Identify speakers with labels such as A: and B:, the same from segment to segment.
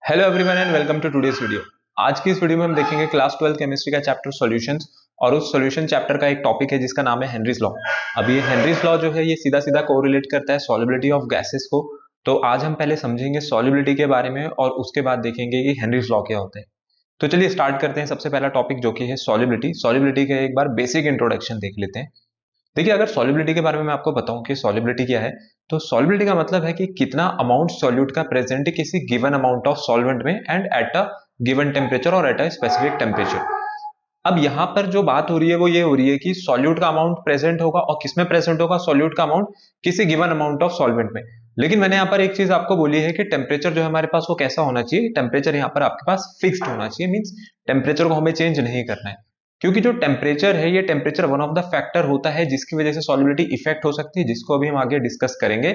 A: Hello everyone and welcome to today's video. आज की इस वीडियो में हम देखेंगे क्लास 12 केमिस्ट्री का चैप्टर सॉल्यूशंस और उस सॉल्यूशन चैप्टर का एक टॉपिक है जिसका नाम है हेनरीज लॉ। अब ये हेनरीज लॉ जो है ये सीधा सीधा कोरिलेट करता है सॉल्युबिलिटी ऑफ गैसेस को। तो आज हम पहले समझेंगे सॉल्युबिलिटी के बारे में और उसके बाद देखेंगे कि हेनरीज लॉ क्या होता है। तो चलिए स्टार्ट करते हैं। सबसे पहला टॉपिक जो कि है सॉल्युबिलिटी। सॉल्युबिलिटी का एक बार बेसिक इंट्रोडक्शन देख लेते हैं। देखिए, अगर सॉल्युबिलिटी के बारे में मैं आपको बताऊं कि सॉल्युबिलिटी क्या है, तो सॉल्युबिलिटी का मतलब है कि कितना अमाउंट सॉल्यूट का प्रेजेंट है किसी गिवन अमाउंट ऑफ सॉल्वेंट में and at a given temperature और एट अ स्पेसिफिक टेम्परेचर। अब यहां पर जो बात हो रही है वो ये हो रही है कि सॉल्यूट का अमाउंट प्रेजेंट होगा और किसमें प्रेजेंट होगा, सॉल्यूट का अमाउंट किसी गिवन अमाउंट ऑफ सॉल्वेंट में। लेकिन मैंने यहाँ पर एक चीज आपको बोली है कि टेम्परेचर जो है हमारे पास वो कैसा होना चाहिए। टेम्परेचर यहाँ पर आपके पास फिक्स्ड होना चाहिए, मींस टेम्परेचर को हमें चेंज नहीं करना है। क्योंकि जो टेम्परेचर है ये temperature one of the factor होता है जिसकी वजह से सॉल्युबिलिटी इफेक्ट हो सकती है, जिसको अभी हम आगे डिस्कस करेंगे।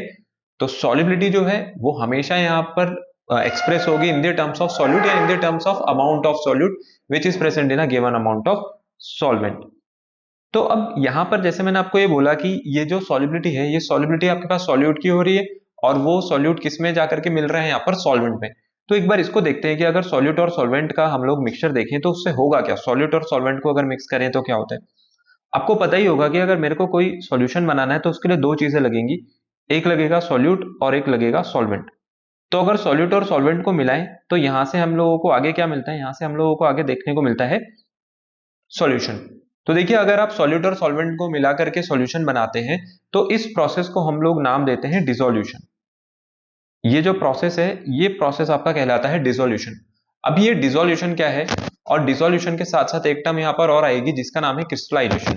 A: तो सॉल्युबिलिटी जो है वो हमेशा यहाँ पर एक्सप्रेस होगी in the terms of solute या in the terms of amount of solute which is present in a given amount of solvent. तो अब यहां पर जैसे मैंने आपको ये बोला कि ये जो सॉल्युबिलिटी है ये सॉल्युबिलिटी आपके पास सॉल्यूट की हो रही है और वो सॉल्यूट किस में जाकर के मिल रहे हैं, यहाँ पर सॉल्वेंट में। तो एक बार इसको देखते हैं कि अगर सॉल्यूट और सॉल्वेंट का हम लोग मिक्सचर देखें तो उससे होगा क्या। सॉल्यूट और सॉल्वेंट को अगर मिक्स करें तो क्या होता है। आपको पता ही होगा कि अगर मेरे को कोई सॉल्यूशन बनाना है तो उसके लिए दो चीजें लगेंगी, एक लगेगा सॉल्यूट और एक लगेगा सॉल्वेंट। तो अगर सॉल्यूट और सॉल्वेंट को मिलाएं तो यहां से हम लोगों को आगे क्या मिलता है, यहां से हम लोगों को आगे देखने को मिलता है सॉल्यूशन। तो देखिए, अगर आप सॉल्यूट और सॉल्वेंट को मिला करके सॉल्यूशन बनाते हैं तो इस प्रोसेस को हम लोग नाम देते हैं डिसोल्यूशन। ये जो प्रोसेस है ये प्रोसेस आपका कहलाता है डिसोल्यूशन। अब ये डिसोल्यूशन क्या है, और डिसोल्यूशन के साथ साथ एक टर्म यहां पर और आएगी जिसका नाम है क्रिस्टलाइजेशन।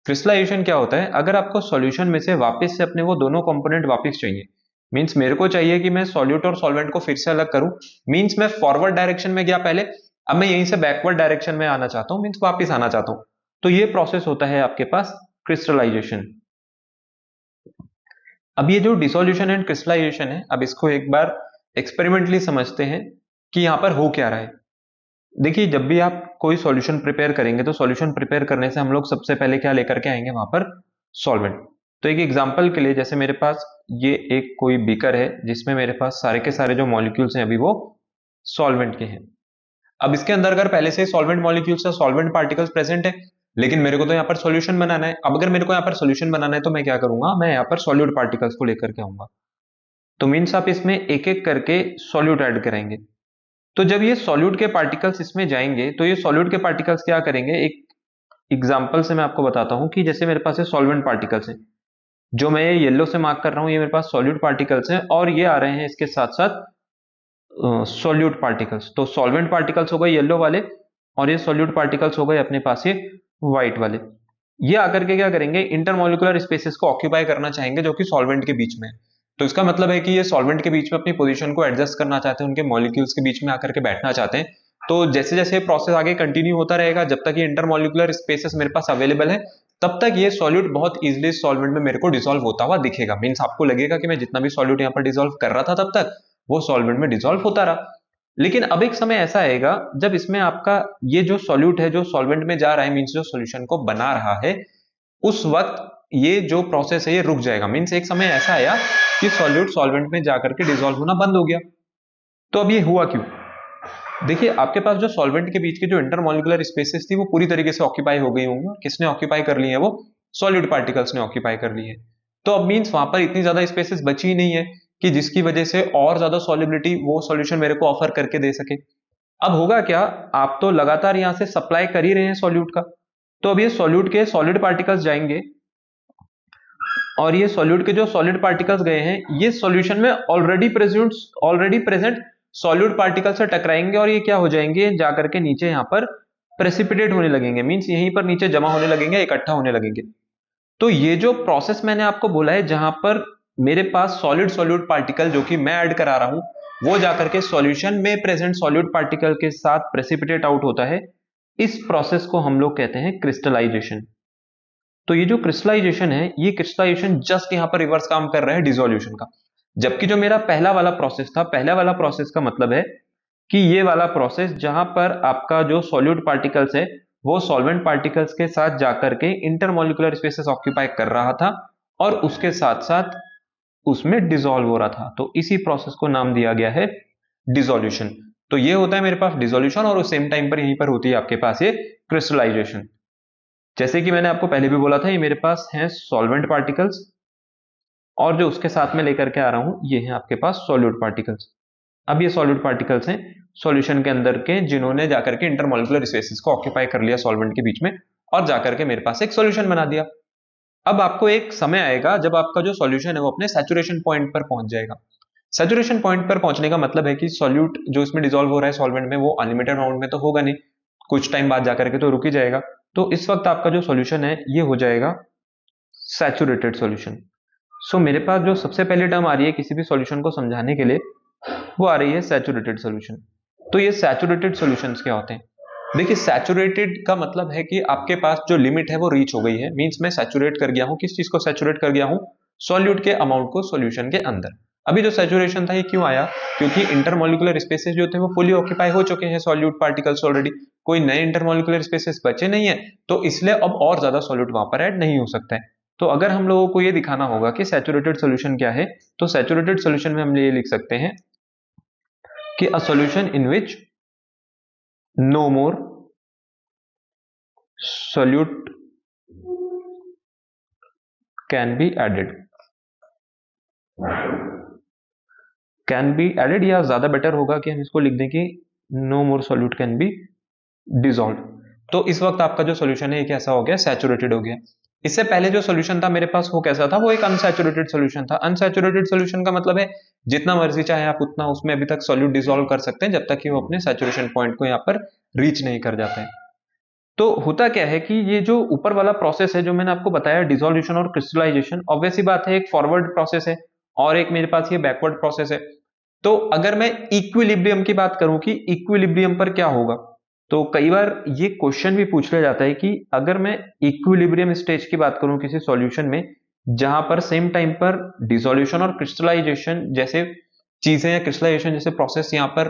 A: क्रिस्टलाइजेशन क्या होता है, अगर आपको सॉल्यूशन में से वापस से अपने वो दोनों कंपोनेंट वापस चाहिए, मींस मेरे को चाहिए कि मैं सॉल्यूट और सॉल्वेंट को फिर से अलग करूं। मींस मैं फॉरवर्ड डायरेक्शन में गया पहले, अब मैं यहीं से बैकवर्ड डायरेक्शन में आना चाहता हूं, मींस वापस आना चाहता हूं। तो ये प्रोसेस होता है आपके पास क्रिस्टलाइजेशन। अब ये जो डिसोल्यूशन एंड क्रिस्टलाइजेशन है, अब इसको एक बार एक्सपेरिमेंटली समझते हैं कि यहां पर हो क्या रहा है। देखिए, जब भी आप कोई सॉल्यूशन प्रिपेयर करेंगे तो सॉल्यूशन प्रिपेयर करने से हम लोग सबसे पहले क्या लेकर के आएंगे, वहां पर सॉल्वेंट। तो एक एग्जांपल के लिए, जैसे मेरे पास ये एक कोई बीकर है जिसमें मेरे पास सारे के सारे जो मॉलिक्यूल्स हैं अभी वो सॉल्वेंट के हैं। अब इसके अंदर अगर पहले से सॉल्वेंट मॉलिक्यूल्स या सॉल्वेंट पार्टिकल्स प्रेजेंट है, लेकिन मेरे को तो यहाँ पर सॉल्यूशन बनाना है। अब अगर मेरे को यहाँ पर सॉल्यूशन बनाना है तो मैं क्या करूंगा, मैं यहाँ पर सॉल्यूट पार्टिकल्स को लेकर के आऊंगा। तो मीन्स आप इसमें एक एक करके सॉल्यूट ऐड करेंगे। तो जब ये सॉल्यूट के पार्टिकल्स इसमें जाएंगे तो ये सॉल्यूट के पार्टिकल्स क्या करेंगे, एक एग्जांपल से मैं आपको बताता हूं कि जैसे मेरे पास ये सॉल्वेंट पार्टिकल्स हैं, जो मैं ये येलो से मार्क कर रहा हूं ये मेरे पास सॉल्यूट पार्टिकल्स हैं, और ये आ रहे हैं इसके साथ साथ सॉल्यूट पार्टिकल्स। तो सॉल्वेंट पार्टिकल्स हो गए येलो वाले और ये सॉल्यूट पार्टिकल्स हो गए अपने पास ये व्हाइट वाले। ये आकर के क्या करेंगे, इंटरमोलिकुलर स्पेसेस को ऑक्यूपाई करना चाहेंगे जो कि सॉल्वेंट के बीच में है। तो इसका मतलब है कि ये सॉल्वेंट के बीच में अपनी पोजीशन को एडजस्ट करना चाहते हैं, उनके मॉलिक्यूल्स के बीच में आकर के बैठना चाहते हैं। तो जैसे जैसे प्रोसेस आगे कंटिन्यू होता रहेगा, जब तक ये इंटरमोलिकुलर स्पेसेस मेरे पास अवेलेबल है तब तक ये सॉल्यूट बहुत इजीली सॉल्वेंट में मेरे को डिसॉल्व होता हुआ दिखेगा। मींस आपको लगेगा कि मैं जितना भी सॉल्यूट यहाँ पर डिसॉल्व कर रहा था तब तक वो सॉल्वेंट में डिसॉल्व होता रहा। लेकिन अब एक समय ऐसा आएगा जब इसमें आपका ये जो सॉल्यूट है जो सॉल्वेंट में जा रहा है, मींस जो सॉल्यूशन को बना रहा है, उस वक्त ये जो प्रोसेस है ये रुक जाएगा। मींस एक समय ऐसा आया कि सॉल्यूट सॉल्वेंट में जाकर के डिसॉल्व होना बंद हो गया। तो अब ये हुआ क्यों। देखिए, आपके पास जो सॉल्वेंट के बीच की जो इंटरमॉलिकुलर स्पेसेस थी वो पूरी तरीके से ऑक्यूपाई हो गई होंगी, और किसने ऑक्यूपाई कर ली है, वो सॉल्यूट पार्टिकल्स ने ऑक्यूपाई कर ली है। तो अब मींस वहां पर इतनी ज्यादा स्पेसेस बची ही नहीं है कि जिसकी वजह से और ज्यादा सॉल्युबिलिटी वो सॉल्यूशन मेरे को ऑफर करके दे सके। अब होगा क्या, आप तो लगातार यहां से सप्लाई कर ही रहे हैं सॉल्यूट का। तो अब ये सॉल्यूट के सॉलिड पार्टिकल्स जाएंगे और ये सॉल्यूट के जो सॉलिड पार्टिकल्स गए हैं ये सॉल्यूशन में ऑलरेडी प्रेजेंट सॉल्यूट पार्टिकल से टकराएंगे और ये क्या हो जाएंगे, जाकर के नीचे यहाँ पर प्रेसिपिटेट होने लगेंगे। मींस यहीं पर नीचे जमा होने लगेंगे, इकट्ठा होने लगेंगे। तो ये जो प्रोसेस मैंने आपको बोला है जहां पर मेरे पास सॉलिड सॉल्यूट पार्टिकल जो कि मैं ऐड करा रहा हूं वो जाकर के सॉल्यूशन में प्रेजेंट सॉल्यूट पार्टिकल के साथ प्रेसिपिटेट आउट होता है, इस प्रोसेस को हम लोग कहते हैं क्रिस्टलाइजेशन। तो ये जो क्रिस्टलाइजेशन है ये क्रिस्टलाइजेशन जस्ट यहां पर रिवर्स काम कर रहा है डिसोल्यूशन का। जबकि जो मेरा पहला वाला प्रोसेस था, पहला वाला प्रोसेस का मतलब है कि ये वाला प्रोसेस जहां पर आपका जो सॉल्यूट पार्टिकल्स है वो सॉल्वेंट पार्टिकल्स के साथ जाकर के इंटरमोलिकुलर स्पेसेस ऑक्यूपाई कर रहा था और उसके साथ साथ उसमें डिसॉल्व हो रहा था। तो इसी प्रोसेस को नाम दिया गया है डिसोल्यूशन। तो ये होता है मेरे पास डिसोल्यूशन, और उस सेम टाइम पर यहीं पर होती है आपके पास ये क्रिस्टलाइजेशन। जैसे कि मैंने आपको पहले भी बोला था, ये मेरे पास है सॉल्वेंट पार्टिकल्स, और जो उसके साथ में लेकर के आ रहा हूं ये है आपके पास सॉल्यूट पार्टिकल्स। अब ये सॉल्यूट पार्टिकल्स हैं सॉल्यूशन के अंदर के, जिन्होंने जाकर के इंटरमोलिकुलर स्पेसेस को ऑक्यूपाई कर लिया सॉल्वेंट के बीच में, और जाकर के मेरे पास एक सॉल्यूशन बना दिया। अब आपको एक समय आएगा जब आपका जो सॉल्यूशन है वो अपने सैचुरेशन पॉइंट पर पहुंच जाएगा। सैचुरेशन पॉइंट पर पहुंचने का मतलब है कि सॉल्यूट जो इसमें डिसॉल्व हो रहा है सॉल्वेंट में, वो अनलिमिटेड अमाउंट में तो होगा नहीं, कुछ टाइम बाद जाकर के तो रुक ही जाएगा। तो इस वक्त आपका जो सॉल्यूशन है ये हो जाएगा सैचुरेटेड सॉल्यूशन। सो मेरे पास जो सबसे पहली टर्म आ रही है किसी भी सॉल्यूशन को समझाने के लिए, वो आ रही है सैचुरेटेड सॉल्यूशन। तो ये सैचुरेटेड सॉल्यूशंस क्या होते हैं? देखिए, सैचुरेटेड का मतलब है कि आपके पास जो लिमिट है वो रीच हो गई है, मींस मैं सैचुरेट कर गया हूं। किस चीज को सैचुरेट कर गया हूं? सॉल्यूट के अमाउंट को सॉल्यूशन के अंदर। अभी जो सैचुरेशन था ये क्यों आया? क्योंकि इंटरमोलिकुलर स्पेसेस जो थे वो फुली ऑक्यूपाई हो चुके हैं सॉल्यूट पार्टिकल्स ऑलरेडी, कोई नए इंटरमोलिकुलर स्पेसेस बचे नहीं है, तो इसलिए अब और ज्यादा सॉल्यूट वहां पर ऐड नहीं हो सकता है। तो अगर हम लोगों को ये दिखाना होगा कि सैचुरेटेड सॉल्यूशन क्या है, तो सैचुरेटेड सॉल्यूशन में हम ये लिख सकते हैं कि a solution in which no more solute can be added, can be added, या ज्यादा बेटर होगा कि हम इसको लिख दें कि no more solute can be dissolve. तो इस वक्त आपका जो सोल्यूशन है ये कैसा हो गया? सैचुरेटेड हो गया। इससे पहले जो सोल्यूशन था मेरे पास वो कैसा था? वो एक अनसैचुरेटेड सोल्यूशन था। अनसैचुरेटेड सोल्यूशन का मतलब है जितना मर्जी चाहे आप उतना उसमें अभी तक सोल्यूट डिसॉल्व कर सकते हैं जब तक कि वो अपने सैचुरेशन पॉइंट को यहाँ पर रीच नहीं कर जाते हैं। तो होता क्या है कि ये जो ऊपर वाला प्रोसेस है जो मैंने आपको बताया, डिसोल्यूशन और क्रिस्टलाइजेशन, ऑब्वियस सी बात है एक फॉरवर्ड प्रोसेस है और एक मेरे पास ये बैकवर्ड प्रोसेस है। तो अगर मैं इक्विलिब्रियम की बात करूं कि इक्विलिब्रियम पर क्या होगा, तो कई बार ये क्वेश्चन भी पूछ लिया जाता है कि अगर मैं इक्विलिब्रियम स्टेज की बात करूं किसी सॉल्यूशन में, जहां पर सेम टाइम पर डिसोल्यूशन और क्रिस्टलाइजेशन जैसे चीजें या क्रिस्टलाइजेशन जैसे प्रोसेस यहाँ पर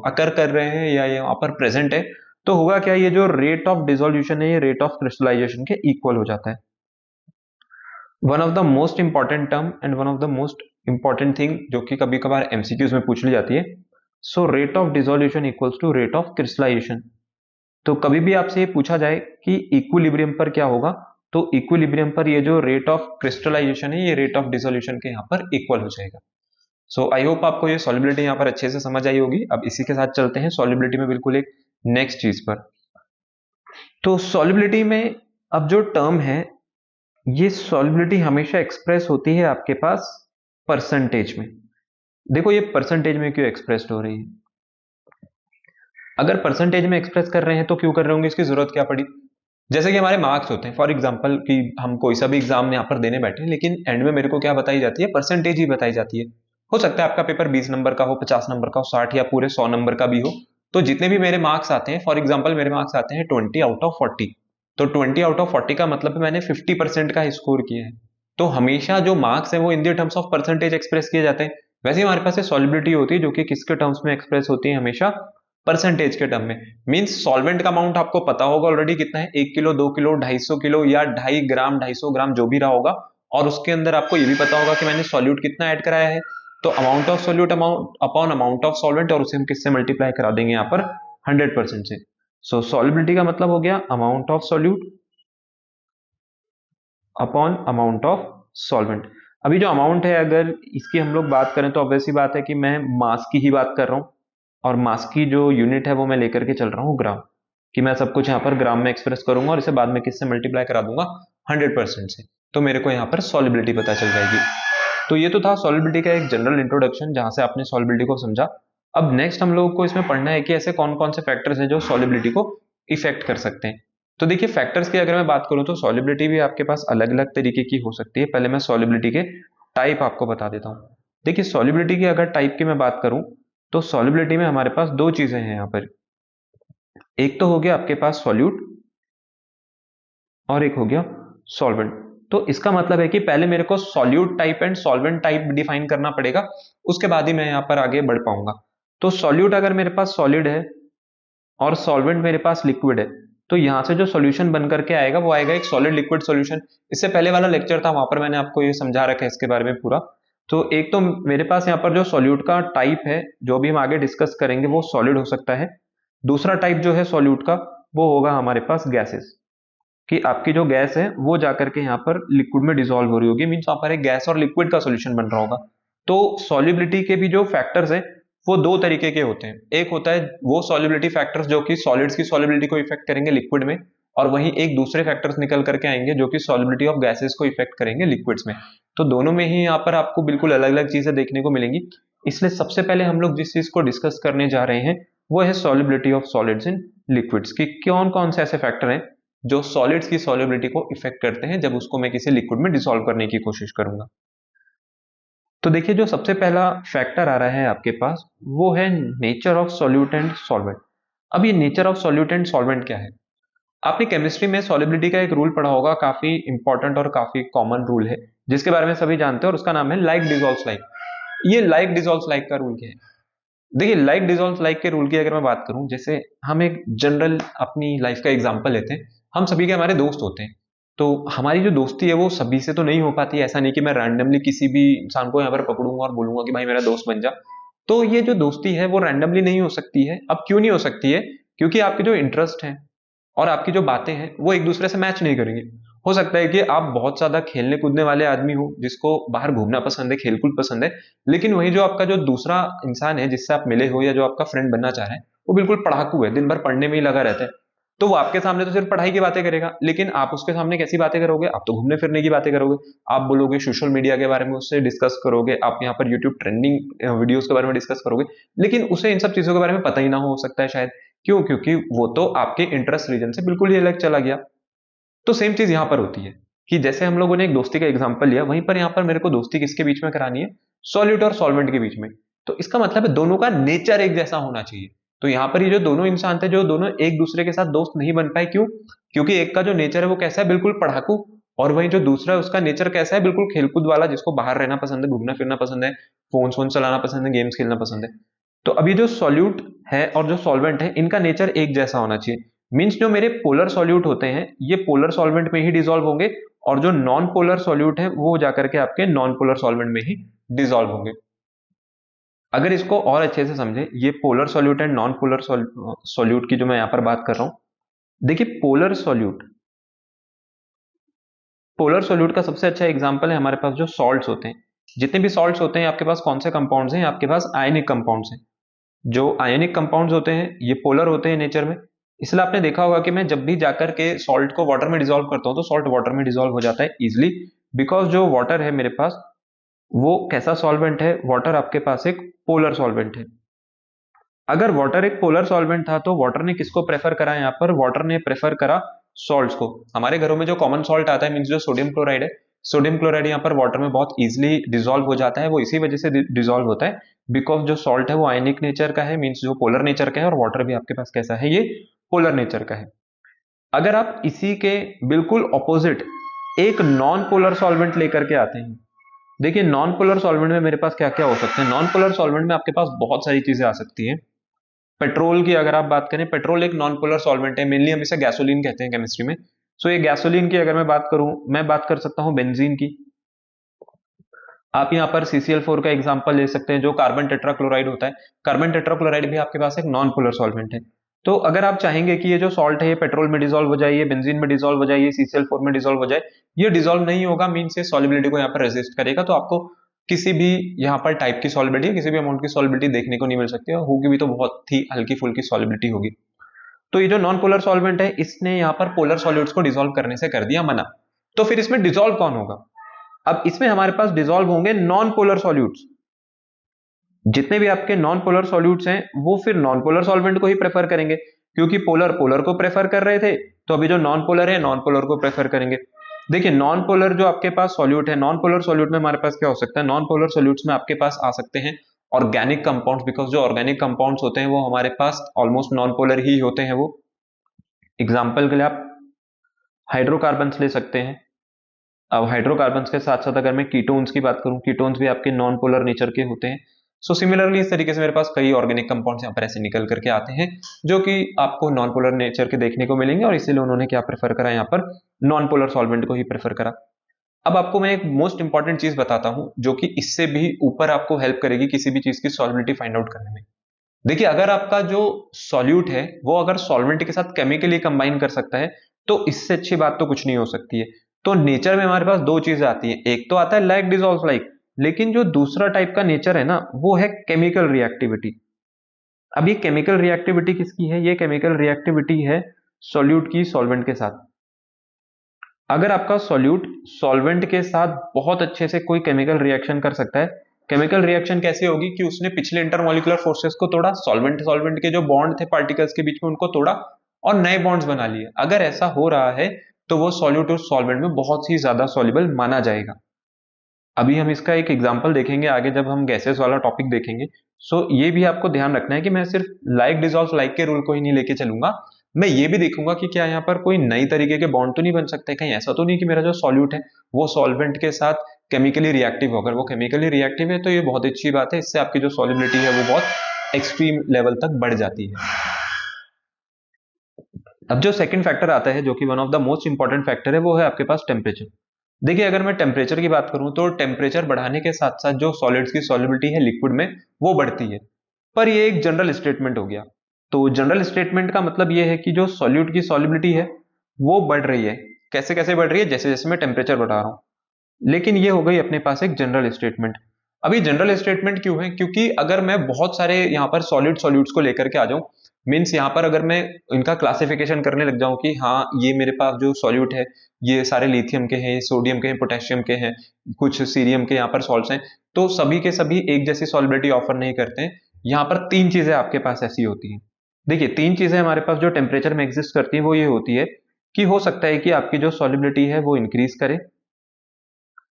A: अकर कर रहे हैं या यहाँ पर प्रेजेंट है, तो होगा क्या? ये जो रेट ऑफ डिसोल्यूशन है ये रेट ऑफ क्रिस्टलाइजेशन के इक्वल हो जाता है। One of the most important term and one of the most important thing जो कि कभी कभार एमसीक्यूज में पूछ ली जाती है, so rate of dissolution equals to rate of crystallisation. तो कभी भी आपसे ये पूछा जाए कि इक्विलिब्रियम पर क्या होगा, तो इक्विलिब्रियम पर ये जो रेट ऑफ क्रिस्टलाइजेशन है ये रेट ऑफ डिसोल्यूशन के यहाँ पर इक्वल हो जाएगा। सो आई होप आपको ये सॉल्युबिलिटी यहाँ पर अच्छे से समझ आई होगी। अब इसी के साथ चलते हैं सॉल्युबिलिटी में बिल्कुल एक नेक्स्ट चीज पर। तो सॉल्युबिलिटी में अब जो टर्म है, ये सॉल्युबिलिटी हमेशा एक्सप्रेस होती है आपके पास परसेंटेज में। देखो ये परसेंटेज में क्यों एक्सप्रेस हो रही है? अगर परसेंटेज में एक्सप्रेस कर रहे हैं तो क्यों कर रहे होंगे, इसकी जरूरत क्या पड़ी? जैसे कि हमारे मार्क्स होते हैं, फॉर एग्जांपल कि हम कोई सा भी एग्जाम यहाँ पर देने बैठे हैं, लेकिन एंड में मेरे को क्या बताई जाती है? परसेंटेज ही बताई जाती है। हो सकता है आपका पेपर 20 नंबर का हो, 50 नंबर का हो, 60 या पूरे 100 नंबर का भी हो। तो जितने भी मेरे मार्क्स आते हैं, फॉर एग्जाम्पल मेरे मार्क्स आते हैं 20 आउट ऑफ 40, तो 20 आउट ऑफ 40 का मतलब मैंने 50% का स्कोर किया है। तो हमेशा जो मार्क्स है वो इन the terms of percentage express किए जाते हैं। वैसे हमारे पास सॉल्युबिलिटी होती है जो कि किसके टर्म्स में एक्सप्रेस होती है? हमेशा परसेंटेज के टर्म में। मींस सॉल्वेंट का अमाउंट आपको पता होगा ऑलरेडी कितना है, 1 किलो, 2 किलो, 250 किलो या 2.5 ग्राम, 250 ग्राम जो भी रहा होगा, और उसके अंदर आपको ये भी पता होगा कि मैंने सॉल्यूट कितना ऐड कराया है। तो amount of solute amount upon amount of solvent, और उसे हम किससे मल्टीप्लाई करा देंगे यहाँ पर? 100% से। सो सॉल्युबिलिटी का मतलब हो गया amount of solute upon amount of solvent. अभी जो अमाउंट है अगर इसकी हम लोग बात करें तो ऑब्वियसली बात है कि मैं मास की ही बात कर रहा हूं, और मास की जो यूनिट है वो मैं लेकर के चल रहा हूं ग्राम, कि मैं सब कुछ यहाँ पर ग्राम में एक्सप्रेस करूंगा और इसे बाद में किससे मल्टीप्लाई करा दूंगा? 100% से। तो मेरे को यहाँ पर सॉल्युबिलिटी पता चल जाएगी। तो ये तो था सॉल्युबिलिटी का एक जनरल इंट्रोडक्शन जहां से आपने सॉल्युबिलिटी को समझा। अब नेक्स्ट हम लोगों को इसमें पढ़ना है कि ऐसे कौन कौन से फैक्टर्स हैं जो सॉल्युबिलिटी को इफेक्ट कर सकते हैं। तो देखिए, फैक्टर्स की अगर मैं बात करूं तो सॉल्युबिलिटी भी आपके पास अलग अलग तरीके की हो सकती है। पहले मैं सॉल्युबिलिटी के टाइप आपको बता देता हूं। देखिए, सॉल्युबिलिटी की अगर टाइप की मैं बात करूं तो सॉल्युबिलिटी में हमारे पास दो चीजें हैं यहाँ पर। एक तो हो गया आपके पास सॉल्यूट और एक हो गया सॉल्वेंट। तो इसका मतलब है कि पहले मेरे को solute type and solvent type define करना पड़ेगा, उसके बाद ही मैं यहाँ पर आगे बढ़ पाऊंगा। तो सॉल्यूट अगर मेरे पास सॉलिड है और सॉल्वेंट मेरे पास लिक्विड है, तो यहां से जो सॉल्यूशन बन करके आएगा वो आएगा एक सॉलिड लिक्विड सॉल्यूशन। इससे पहले वाला लेक्चर था वहां पर मैंने आपको ये समझा रखा है इसके बारे में पूरा। तो एक तो मेरे पास यहाँ पर जो सॉल्यूट का टाइप है, जो भी हम आगे डिस्कस करेंगे, वो सॉलिड हो सकता है। दूसरा टाइप जो है सॉल्यूट का, वो होगा हमारे पास गैसेस, कि आपकी जो गैस है वो जाकर के यहाँ पर लिक्विड में डिसॉल्व हो रही होगी, मीन्स वहां पर एक गैस और लिक्विड का सॉल्यूशन बन रहा होगा। तो सॉल्युबिलिटी के भी जो फैक्टर्स हैं वो दो तरीके के होते हैं। एक होता है वो सॉल्युबिलिटी फैक्टर्स जो कि सॉलिड्स की सॉल्युबिलिटी को इफेक्ट करेंगे लिक्विड में, और वहीं एक दूसरे फैक्टर्स निकल करके आएंगे जो कि सॉल्युबिलिटी ऑफ गैसेस को इफेक्ट करेंगे लिक्विड्स में। तो दोनों में ही यहाँ पर आपको बिल्कुल अलग अलग चीजें देखने को मिलेंगी। इसलिए सबसे पहले हम लोग जिस चीज को डिस्कस करने जा रहे हैं वो है solubility of solids in liquids, कि कौन कौन से ऐसे फैक्टर हैं जो सॉलिड्स की सॉल्युबिलिटी को इफेक्ट करते हैं जब उसको मैं किसी लिक्विड में डिसॉल्व करने की कोशिश करूंगा। तो देखिए, जो सबसे पहला फैक्टर आ रहा है आपके पास वो है nature of solute and solvent. अब ये nature of solute and solvent क्या है? आपने केमिस्ट्री में सॉल्युबिलिटी का एक रूल पढ़ा होगा, काफी इंपॉर्टेंट और काफी कॉमन रूल है जिसके बारे में सभी जानते हैं, और उसका नाम है लाइक डिसॉल्व्स लाइक। ये लाइक डिसॉल्व्स लाइक का रूल क्या है? देखिए, लाइक डिसॉल्व्स लाइक के रूल की अगर मैं बात करूं, जैसे हम एक जनरल अपनी लाइफ का एग्जांपल लेते हैं। हम सभी के हमारे दोस्त होते हैं, तो हमारी जो दोस्ती है वो सभी से तो नहीं हो पाती। ऐसा नहीं कि मैं रैंडमली किसी भी इंसान को यहाँ पर पकड़ूंगा और बोलूंगा कि भाई मेरा दोस्त बन जा। तो ये जो दोस्ती है वो रैंडमली नहीं हो सकती है। अब क्यों नहीं हो सकती है? क्योंकि आपके जो इंटरेस्ट हैं और आपकी जो बातें हैं वो एक दूसरे से मैच नहीं करेंगे। हो सकता है कि आप बहुत ज्यादा खेलने कूदने वाले आदमी हो, जिसको बाहर घूमना पसंद है, खेलकूद पसंद है, लेकिन वही जो आपका जो दूसरा इंसान है जिससे आप मिले हो या जो आपका फ्रेंड बनना चाह रहे हैं, वो बिल्कुल पढ़ाकू है, दिन भर पढ़ने में ही लगा रहता है। तो वो आपके सामने तो सिर्फ पढ़ाई की बातें करेगा, लेकिन आप उसके सामने कैसी बातें करोगे? आप तो घूमने फिरने की बातें करोगे। आप बोलोगे सोशल मीडिया के बारे में उससे डिस्कस करोगे, आप यहाँ पर यूट्यूब ट्रेंडिंग वीडियोस के बारे में डिस्कस करोगे, लेकिन उसे इन सब चीजों के बारे में पता ही ना हो सकता है शायद। क्यों? क्योंकि वो तो आपके इंटरेस्ट रीजन से बिल्कुल ही अलग चला गया। तो सेम चीज यहां पर होती है कि जैसे हम लोगों ने एक दोस्ती का एग्जांपल लिया, वहीं पर यहां पर मेरे को दोस्ती किसके बीच में करानी है? सॉल्यूट और सॉल्वेंट के बीच में। तो इसका मतलब है दोनों का नेचर एक जैसा होना चाहिए। तो यहाँ पर ये जो दोनों इंसान थे, जो दोनों एक दूसरे के साथ दोस्त नहीं बन पाए, क्यों? क्योंकि एक का जो नेचर है वो कैसा है? बिल्कुल पढ़ाकू। और वहीं जो दूसरा है उसका नेचर कैसा है? बिल्कुल खेलकूद वाला, जिसको बाहर रहना पसंद है, घूमना फिरना पसंद है, फोन चलाना पसंद है, गेम्स खेलना पसंद है। तो अभी जो सॉल्यूट है और जो सॉल्वेंट है, इनका नेचर एक जैसा होना चाहिए। मींस जो मेरे पोलर सॉल्यूट होते हैं ये पोलर सॉल्वेंट में ही डिसॉल्व होंगे, और जो नॉन पोलर सॉल्यूट है वो जाकर के आपके नॉन पोलर सॉल्वेंट में ही डिसॉल्व होंगे। अगर इसको और अच्छे से समझे, ये polar solute and non polar solute की जो मैं यहां पर बात कर रहा हूं, देखिए पोलर सॉल्यूट का सबसे अच्छा एग्जांपल है हमारे पास जो सॉल्ट्स होते हैं। जितने भी सॉल्ट्स होते हैं आपके पास कौन से कंपाउंड्स हैं? आपके पास आयनिक कंपाउंड्स हैं। जो आयनिक कंपाउंड्स होते हैं ये पोलर होते हैं नेचर में। इसलिए आपने देखा होगा कि मैं जब भी जाकर के सॉल्ट को वाटर में डिसॉल्व करता हूं तो सॉल्ट वाटर में डिसॉल्व हो जाता है इजिली, बिकॉज जो वाटर है मेरे पास वो कैसा सॉल्वेंट है? वाटर आपके पास एक पोलर सॉल्वेंट है। अगर वाटर एक पोलर सॉल्वेंट था तो वाटर ने किसको प्रेफर करा? यहाँ पर वाटर ने प्रेफर करा सॉल्ट्स को। हमारे घरों में जो कॉमन सॉल्ट आता है, मीन्स जो सोडियम क्लोराइड है, सोडियम क्लोराइड यहाँ पर वाटर में बहुत इजीली डिसॉल्व हो जाता है। वो इसी वजह से डिसॉल्व होता है बिकॉज जो सॉल्ट है वो आयनिक नेचर का है, मीन्स जो पोलर नेचर का है, और वाटर भी आपके पास कैसा है? ये पोलर नेचर का है। अगर आप इसी के बिल्कुल ऑपोजिट एक नॉन पोलर सॉल्वेंट लेकर के आते हैं, देखिए नॉन पोलर सॉल्वेंट में मेरे पास क्या क्या हो सकते हैं? नॉन पोलर सॉल्वेंट में आपके पास बहुत सारी चीजें आ सकती हैं। पेट्रोल की अगर आप बात करें, पेट्रोल एक नॉन पोलर सॉल्वेंट है, मेनली हम इसे गैसोलीन कहते हैं केमिस्ट्री में। सो ये गैसोलीन की अगर मैं बात करूं, मैं बात कर सकता हूं बेंजीन की। आप यहाँ पर CCl4 का एग्जांपल ले सकते हैं, जो कार्बन टेट्राक्लोराइड होता है। कार्बन टेट्राक्लोराइड भी आपके पास एक नॉन पोलर सॉल्वेंट है। तो अगर आप चाहेंगे कि ये जो सॉल्ट है ये पेट्रोल में डिसॉल्व हो जाए, ये बेंजीन में डिसॉल्व हो जाए, ये CCl4 में डिसॉल्व हो जाए, ये डिसॉल्व नहीं होगा, मीन्स ये सॉल्युबिलिटी को यहाँ पर रेजिस्ट करेगा। तो आपको किसी भी यहाँ पर टाइप की सॉल्युबिलिटी, किसी भी अमाउंट की सॉल्युबिलिटी देखने को नहीं मिल सकती है, होगी भी तो बहुत ही हल्की फुल्की सॉल्युबिलिटी होगी। तो ये जो नॉन पोलर सॉल्वेंट है इसने यहाँ पर पोलर सॉल्यूट्स को डिसॉल्व करने से कर दिया मना। तो फिर इसमें डिसॉल्व कौन होगा? अब इसमें हमारे पास डिसॉल्व होंगे नॉन पोलर सॉल्यूट्स। जितने भी आपके नॉन पोलर सॉल्यूट्स हैं वो फिर नॉन पोलर सॉल्वेंट को ही प्रेफर करेंगे, क्योंकि पोलर पोलर को प्रेफर कर रहे थे, तो अभी जो नॉन पोलर है नॉन पोलर को प्रेफर करेंगे। देखिए नॉन पोलर जो आपके पास सॉल्यूट है, नॉन पोलर सॉल्यूट में हमारे पास क्या हो सकता है? नॉन पोलर सॉल्यूट्स में आपके पास आ सकते हैं ऑर्गेनिक कंपाउंड्स, बिकॉज जो ऑर्गेनिक कंपाउंड्स होते हैं वो हमारे पास ऑलमोस्ट नॉन पोलर ही होते हैं। वो एग्जाम्पल के लिए आप हाइड्रोकार्बन्स ले सकते हैं। अब हाइड्रोकार्बन्स के साथ साथ अगर मैं कीटोन्स की बात करूं, कीटोन्स भी आपके नॉन पोलर नेचर के होते हैं। सो सिमिलरली इस तरीके से मेरे पास कई ऑर्गेनिक कंपाउंड्स यहाँ पर ऐसे निकल करके आते हैं जो कि आपको नॉन पोलर नेचर के देखने को मिलेंगे, और इसीलिए उन्होंने क्या प्रेफर करा? यहाँ पर नॉन पोलर सॉल्वेंट को ही प्रेफर करा। अब आपको मैं एक मोस्ट इंपॉर्टेंट चीज बताता हूं जो कि इससे भी ऊपर आपको हेल्प करेगी किसी भी चीज की सॉल्युबिलिटी फाइंड आउट करने में। देखिए, अगर आपका जो सॉल्यूट है वो अगर सॉल्वेंट के साथ केमिकली कंबाइन कर सकता है तो इससे अच्छी बात तो कुछ नहीं हो सकती है। तो नेचर में हमारे पास दो चीजें आती हैं, एक तो आता है लाइक डिसॉल्व लाइक, लेकिन जो दूसरा टाइप का नेचर है ना वो है केमिकल रिएक्टिविटी। अब ये केमिकल रिएक्टिविटी किसकी है? ये केमिकल रिएक्टिविटी है सॉल्यूट की सॉल्वेंट के साथ। अगर आपका सॉल्यूट सॉल्वेंट के साथ बहुत अच्छे से कोई केमिकल रिएक्शन कर सकता है, केमिकल रिएक्शन कैसे होगी कि उसने पिछले इंटरमोलिकुलर फोर्सेस को तोड़ा, सॉल्वेंट सॉल्वेंट के जो बॉन्ड थे पार्टिकल्स के बीच में उनको तोड़ा और नए बॉन्ड्स बना लिए। अगर ऐसा हो रहा है तो वो सॉल्यूट और सॉल्वेंट में बहुत ही ज्यादा सॉल्युबल माना जाएगा। अभी हम इसका एक एग्जांपल देखेंगे आगे जब हम गैसेस वाला टॉपिक देखेंगे। सो ये भी आपको ध्यान रखना है कि मैं सिर्फ लाइक डिसॉल्व लाइक के रूल को ही नहीं लेके चलूंगा, मैं ये भी देखूंगा कि क्या यहाँ पर कोई नई तरीके के बॉन्ड तो नहीं बन सकते, कहीं ऐसा तो नहीं कि मेरा जो सॉल्यूट है वो सॉल्वेंट के साथ केमिकली रिएक्टिव हो। अगर वो केमिकली रिएक्टिव है तो ये बहुत अच्छी बात है, इससे आपकी जो सॉल्युबिलिटी है वो बहुत एक्सट्रीम लेवल तक बढ़ जाती है। अब जो सेकंड फैक्टर आता है जो कि one of the most important factor है वो है आपके पास टेम्परेचर। देखिए, अगर मैं टेम्परेचर की बात करूं तो टेम्परेचर बढ़ाने के साथ साथ जो सॉलिड्स की सॉल्युबिलिटी है लिक्विड में वो बढ़ती है, पर ये एक जनरल स्टेटमेंट हो गया। तो जनरल स्टेटमेंट का मतलब ये है कि जो सॉल्यूट की सॉल्युबिलिटी है वो बढ़ रही है। कैसे कैसे बढ़ रही है? जैसे जैसे मैं टेम्परेचर बढ़ा रहा हूं। लेकिन ये हो गई अपने पास एक जनरल स्टेटमेंट। अभी जनरल स्टेटमेंट क्यों है? क्योंकि अगर मैं बहुत सारे यहाँ पर सॉल्यूट्स को लेकर के आ जाऊं, मीन्स यहाँ पर अगर मैं इनका क्लासिफिकेशन करने लग जाऊं कि हाँ ये मेरे पास जो सॉल्यूट है ये सारे लिथियम के हैं, ये सोडियम के हैं, पोटेशियम के हैं, कुछ सीरियम के यहाँ पर सॉल्ट्स हैं, तो सभी के सभी एक जैसी सॉल्युबिलिटी ऑफर नहीं करते हैं। यहाँ पर तीन चीजें आपके पास ऐसी होती हैं। देखिए, तीन चीजें हमारे पास जो टेम्परेचर में एग्जिस्ट करती हैं वो ये होती है कि हो सकता है कि आपकी जो सॉल्युबिलिटी है वो इंक्रीज करे,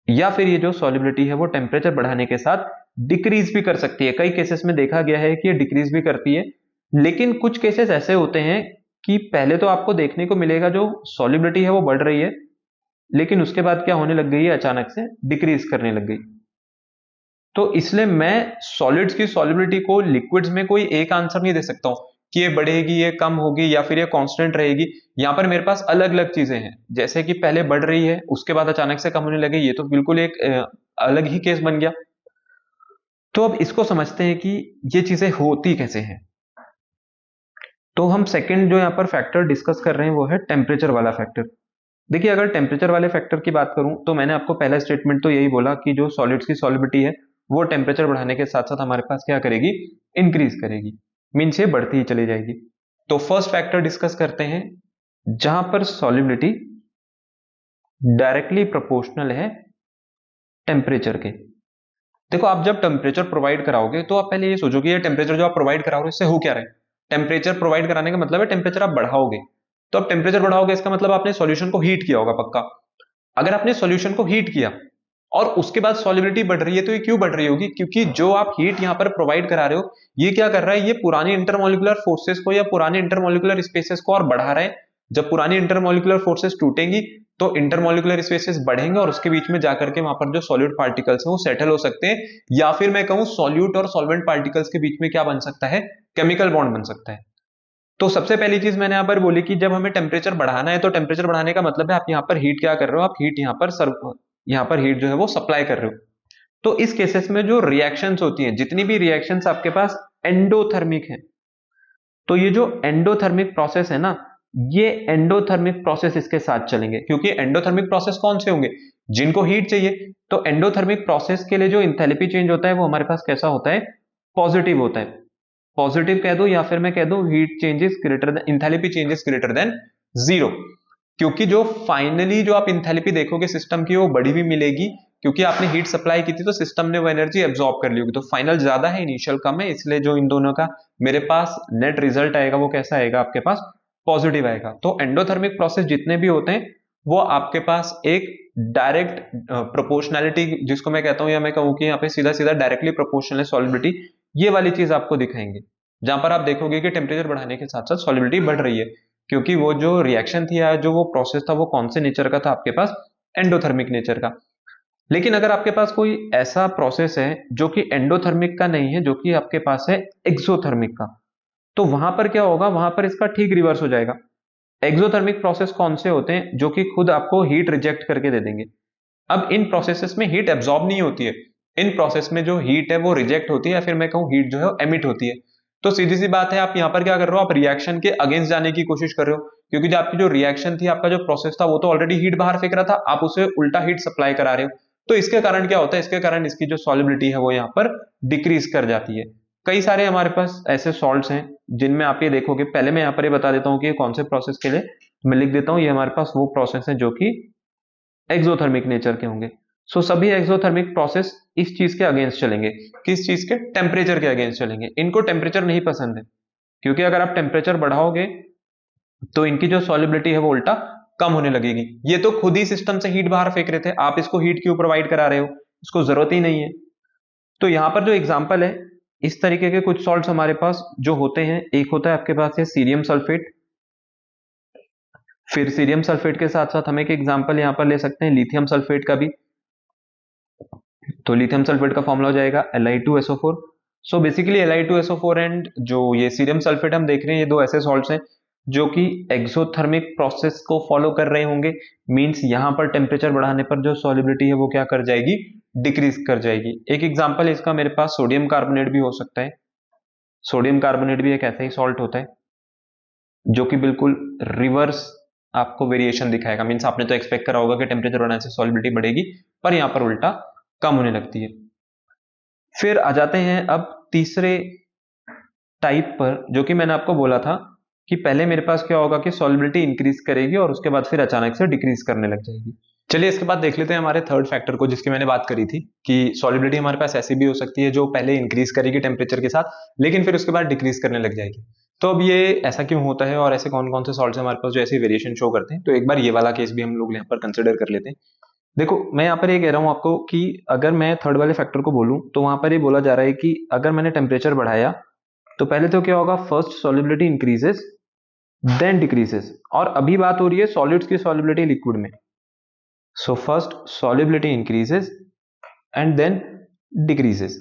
A: या फिर ये जो सॉल्युबिलिटी है वो टेम्परेचर बढ़ाने के साथ डिक्रीज भी कर सकती है। कई केसेस में देखा गया है कि ये डिक्रीज भी करती है, लेकिन कुछ केसेस ऐसे होते हैं कि पहले तो आपको देखने को मिलेगा जो सॉल्युबिलिटी है वो बढ़ रही है, लेकिन उसके बाद क्या होने लग गई है, अचानक से डिक्रीज करने लग गई। तो इसलिए मैं सॉलिड्स की सॉल्युबिलिटी को लिक्विड्स में कोई एक आंसर नहीं दे सकता हूं कि ये बढ़ेगी, ये कम होगी या फिर ये कांस्टेंट रहेगी। यहां पर मेरे पास अलग अलग चीजें हैं, जैसे कि पहले बढ़ रही है उसके बाद अचानक से कम होने लगे, ये तो बिल्कुल एक अलग ही केस बन गया। तो अब इसको समझते हैं कि ये चीजें होती कैसे हैं। तो हम सेकंड जो यहाँ पर फैक्टर डिस्कस कर रहे हैं वो है टेम्परेचर वाला फैक्टर। देखिए, अगर टेम्परेचर वाले फैक्टर की बात करूं तो मैंने आपको पहला स्टेटमेंट तो यही बोला कि जो सॉलिड्स की सॉल्युबिलिटी है वो टेम्परेचर बढ़ाने के साथ साथ हमारे पास क्या करेगी, इंक्रीज करेगी, मीन्स ये बढ़ती ही चली जाएगी। तो फर्स्ट फैक्टर डिस्कस करते हैं जहां पर सॉल्युबिलिटी डायरेक्टली प्रोपोर्शनल है टेम्परेचर के। देखो, आप जब टेम्परेचर प्रोवाइड कराओगे तो आप पहले ये सोचोगे ये टेम्परेचर जो आप प्रोवाइड कराओगे इससे हो क्या रहा है। टेम्परेचर प्रोवाइड कराने का मतलब है टेम्परेचर आप बढ़ाओगे। तो आप टेम्परेचर बढ़ाओगे इसका मतलब आपने सॉल्यूशन को हीट किया होगा पक्का। अगर आपने सॉल्यूशन को हीट किया और उसके बाद सॉल्युबिलिटी बढ़ रही है तो ये क्यों बढ़ रही होगी? क्योंकि जो आप हीट यहां पर प्रोवाइड करा रहे हो ये क्या कर रहा है, ये पुरानी इंटरमोलिकुलर फोर्सेस को या पुराने इंटरमोलिकुलर स्पेसेस को और बढ़ा रहा है। जब पुरानी इंटरमोलिकुलर फोर्सेस टूटेंगी तो इंटरमोलिकुलर स्पेसेस बढ़ेंगे और उसके बीच में जाकर के वहां पर जो सॉल्यूट पार्टिकल्स हैं वो सेटल हो सकते हैं, या फिर मैं कहूं सॉल्यूट और सॉल्वेंट पार्टिकल्स के बीच में क्या बन सकता है, केमिकल बॉन्ड बन सकता है। तो सबसे पहली चीज मैंने यहाँ पर बोली कि जब हमें टेम्परेचर बढ़ाना है तो टेम्परेचर बढ़ाने का मतलब है आप यहाँ पर हीट क्या कर रहे हो, आप हीट यहाँ पर हीट जो है वो सप्लाई कर रहे हो। तो इस केसेस में जो रिएक्शंस होती हैं, जितनी भी रिएक्शंस आपके पास एंडोथर्मिक है, तो ये जो एंडोथर्मिक प्रोसेस है ना, ये एंडोथर्मिक प्रोसेस इसके साथ चलेंगे। क्योंकि एंडोथर्मिक प्रोसेस कौन से होंगे, जिनको हीट चाहिए। तो एंडोथर्मिक प्रोसेस के लिए जो इंथैल्पी चेंज होता है वो हमारे पास कैसा होता है, पॉजिटिव होता है। पॉजिटिव कह दो या फिर मैं कह दूं heat changes greater than enthalpy changes greater than zero. क्योंकि जो फाइनली जो आप इंथैल्पी देखोगे सिस्टम की वो बड़ी हुई मिलेगी, क्योंकि आपने हीट सप्लाई की थी तो सिस्टम ने वो एनर्जी एब्जॉर्ब कर ली होगी। तो फाइनल ज्यादा है, इनिशियल कम है, इसलिए जो इन दोनों का मेरे पास नेट रिजल्ट आएगा वो कैसा आएगा, आपके पास पॉजिटिव आएगा। तो एंडोथर्मिक प्रोसेस जितने भी होते हैं वो आपके पास एक डायरेक्ट प्रोपोर्शनैलिटी, जिसको मैं कहता हूं या मैं कहूं कि यहाँ पे सीधा सीधा डायरेक्टली प्रोपोर्शनल है सॉल्युबिलिटी, ये वाली चीज आपको दिखाएंगे। जहां पर आप देखोगे कि टेम्परेचर बढ़ाने के साथ साथ सॉल्युबिलिटी बढ़ रही है, क्योंकि वो जो रिएक्शन थी या जो वो प्रोसेस था वो कौन से नेचर का था, आपके पास एंडोथर्मिक नेचर का। लेकिन अगर आपके पास कोई ऐसा प्रोसेस है जो कि एंडोथर्मिक का नहीं है, जो कि आपके पास है एक्सोथर्मिक का, तो वहां पर क्या होगा, वहां पर इसका ठीक रिवर्स हो जाएगा। एक्सोथर्मिक प्रोसेस कौन से होते हैं, जो कि खुद आपको हीट रिजेक्ट करके दे देंगे। अब इन प्रोसेसेस में हीट एब्जॉर्ब नहीं होती है, इन प्रोसेस में जो हीट है वो रिजेक्ट होती है, या फिर मैं कहूं हीट जो है एमिट होती है। तो सीधी सी बात है, आप यहाँ पर क्या कर रहे हो, आप रिएक्शन के अगेंस्ट जाने की कोशिश कर रहे हो, क्योंकि जो आपकी जो रिएक्शन थी, आपका जो प्रोसेस था, वो तो ऑलरेडी हीट बाहर फेंक रहा था, आप उसे उल्टा हीट सप्लाई करा रहे हो। तो इसके कारण क्या होता है, इसके कारण इसकी जो सॉलिबिलिटी है वो यहाँ पर डिक्रीज कर जाती है। कई सारे हमारे पास ऐसे सॉल्ट्स हैं जिनमें आप ये देखोगे, पहले मैं यहाँ पर ये बता देता हूँ कि कौन से प्रोसेस के लिए मैं लिख देता हूँ, ये हमारे पास वो प्रोसेस है जो कि एक्सोथर्मिक नेचर के होंगे। सो सभी एक्सोथर्मिक प्रोसेस इस चीज के अगेंस्ट चलेंगे, किस चीज के, टेम्परेचर के अगेंस्ट चलेंगे। इनको टेम्परेचर नहीं पसंद है, क्योंकि अगर आप टेम्परेचर बढ़ाओगे तो इनकी जो सॉलिबिलिटी है वो उल्टा कम होने लगेगी। ये तो खुद ही सिस्टम से हीट बाहर फेंक रहे थे, आप इसको हीट क्यों प्रोवाइड करा रहे हो, इसको जरूरत ही नहीं है। तो यहां पर जो एग्जांपल है, इस तरीके के कुछ सॉल्ट्स हमारे पास जो होते हैं, एक होता है आपके पास है सीरियम सल्फेट। फिर सीरियम सल्फेट के साथ साथ हम एक एग्जांपल यहां पर ले सकते हैं लिथियम सल्फेट का भी। तो लिथियम सल्फेट का फॉर्मूला हो जाएगा Li2SO4। So basically Li2SO4 and जो ये सीरियम सल्फेट हम देख रहे हैं, ये दो ऐसे सॉल्ट्स हैं जो कि एक्सोथर्मिक प्रोसेस को फॉलो कर रहे होंगे। मींस यहां पर टेम्परेचर बढ़ाने पर जो सॉलिबिलिटी है वो क्या कर जाएगी, डिक्रीज कर जाएगी। एक एग्जांपल इसका मेरे पास सोडियम कार्बोनेट भी हो सकता है। सोडियम कार्बोनेट भी एक ऐसा ही सॉल्ट होता है जो कि बिल्कुल रिवर्स आपको वेरिएशन दिखाएगा। मींस आपने तो एक्सपेक्ट करा होगा कि टेम्परेचर बढ़ने से सॉलिबिलिटी बढ़ेगी, पर यहां पर उल्टा कम होने लगती है। फिर आ जाते हैं अब तीसरे टाइप पर, जो कि मैंने आपको बोला था कि पहले मेरे पास क्या होगा कि सॉलिबिलिटी इंक्रीज करेगी और उसके बाद फिर अचानक से डिक्रीज करने लग जाएगी। चलिए इसके बाद देख लेते हैं हमारे थर्ड फैक्टर को, जिसकी मैंने बात करी थी कि सॉलिबिलिटी हमारे पास ऐसी भी हो सकती है जो पहले इंक्रीज करेगी टेम्परेचर के साथ, लेकिन फिर उसके बाद डिक्रीज करने लग जाएगी। तो अब ये ऐसा क्यों होता है और ऐसे कौन कौन से सॉल्ट्स हमारे पास जो ऐसे वेरिएशन शो करते हैं, तो एक बार ये वाला केस भी हम लोग यहाँ पर कंसिडर कर लेते हैं। देखो मैं यहाँ पर ये कह रहा हूँ आपको कि अगर मैं थर्ड वाले फैक्टर को बोलूं तो वहां पर ये बोला जा रहा है कि अगर मैंने टेम्परेचर बढ़ाया तो पहले तो क्या होगा, first solubility increases then decreases. और अभी बात हो रही है सॉलिड्स की सॉलिबिलिटी लिक्विड में। So first solubility increases and then decreases.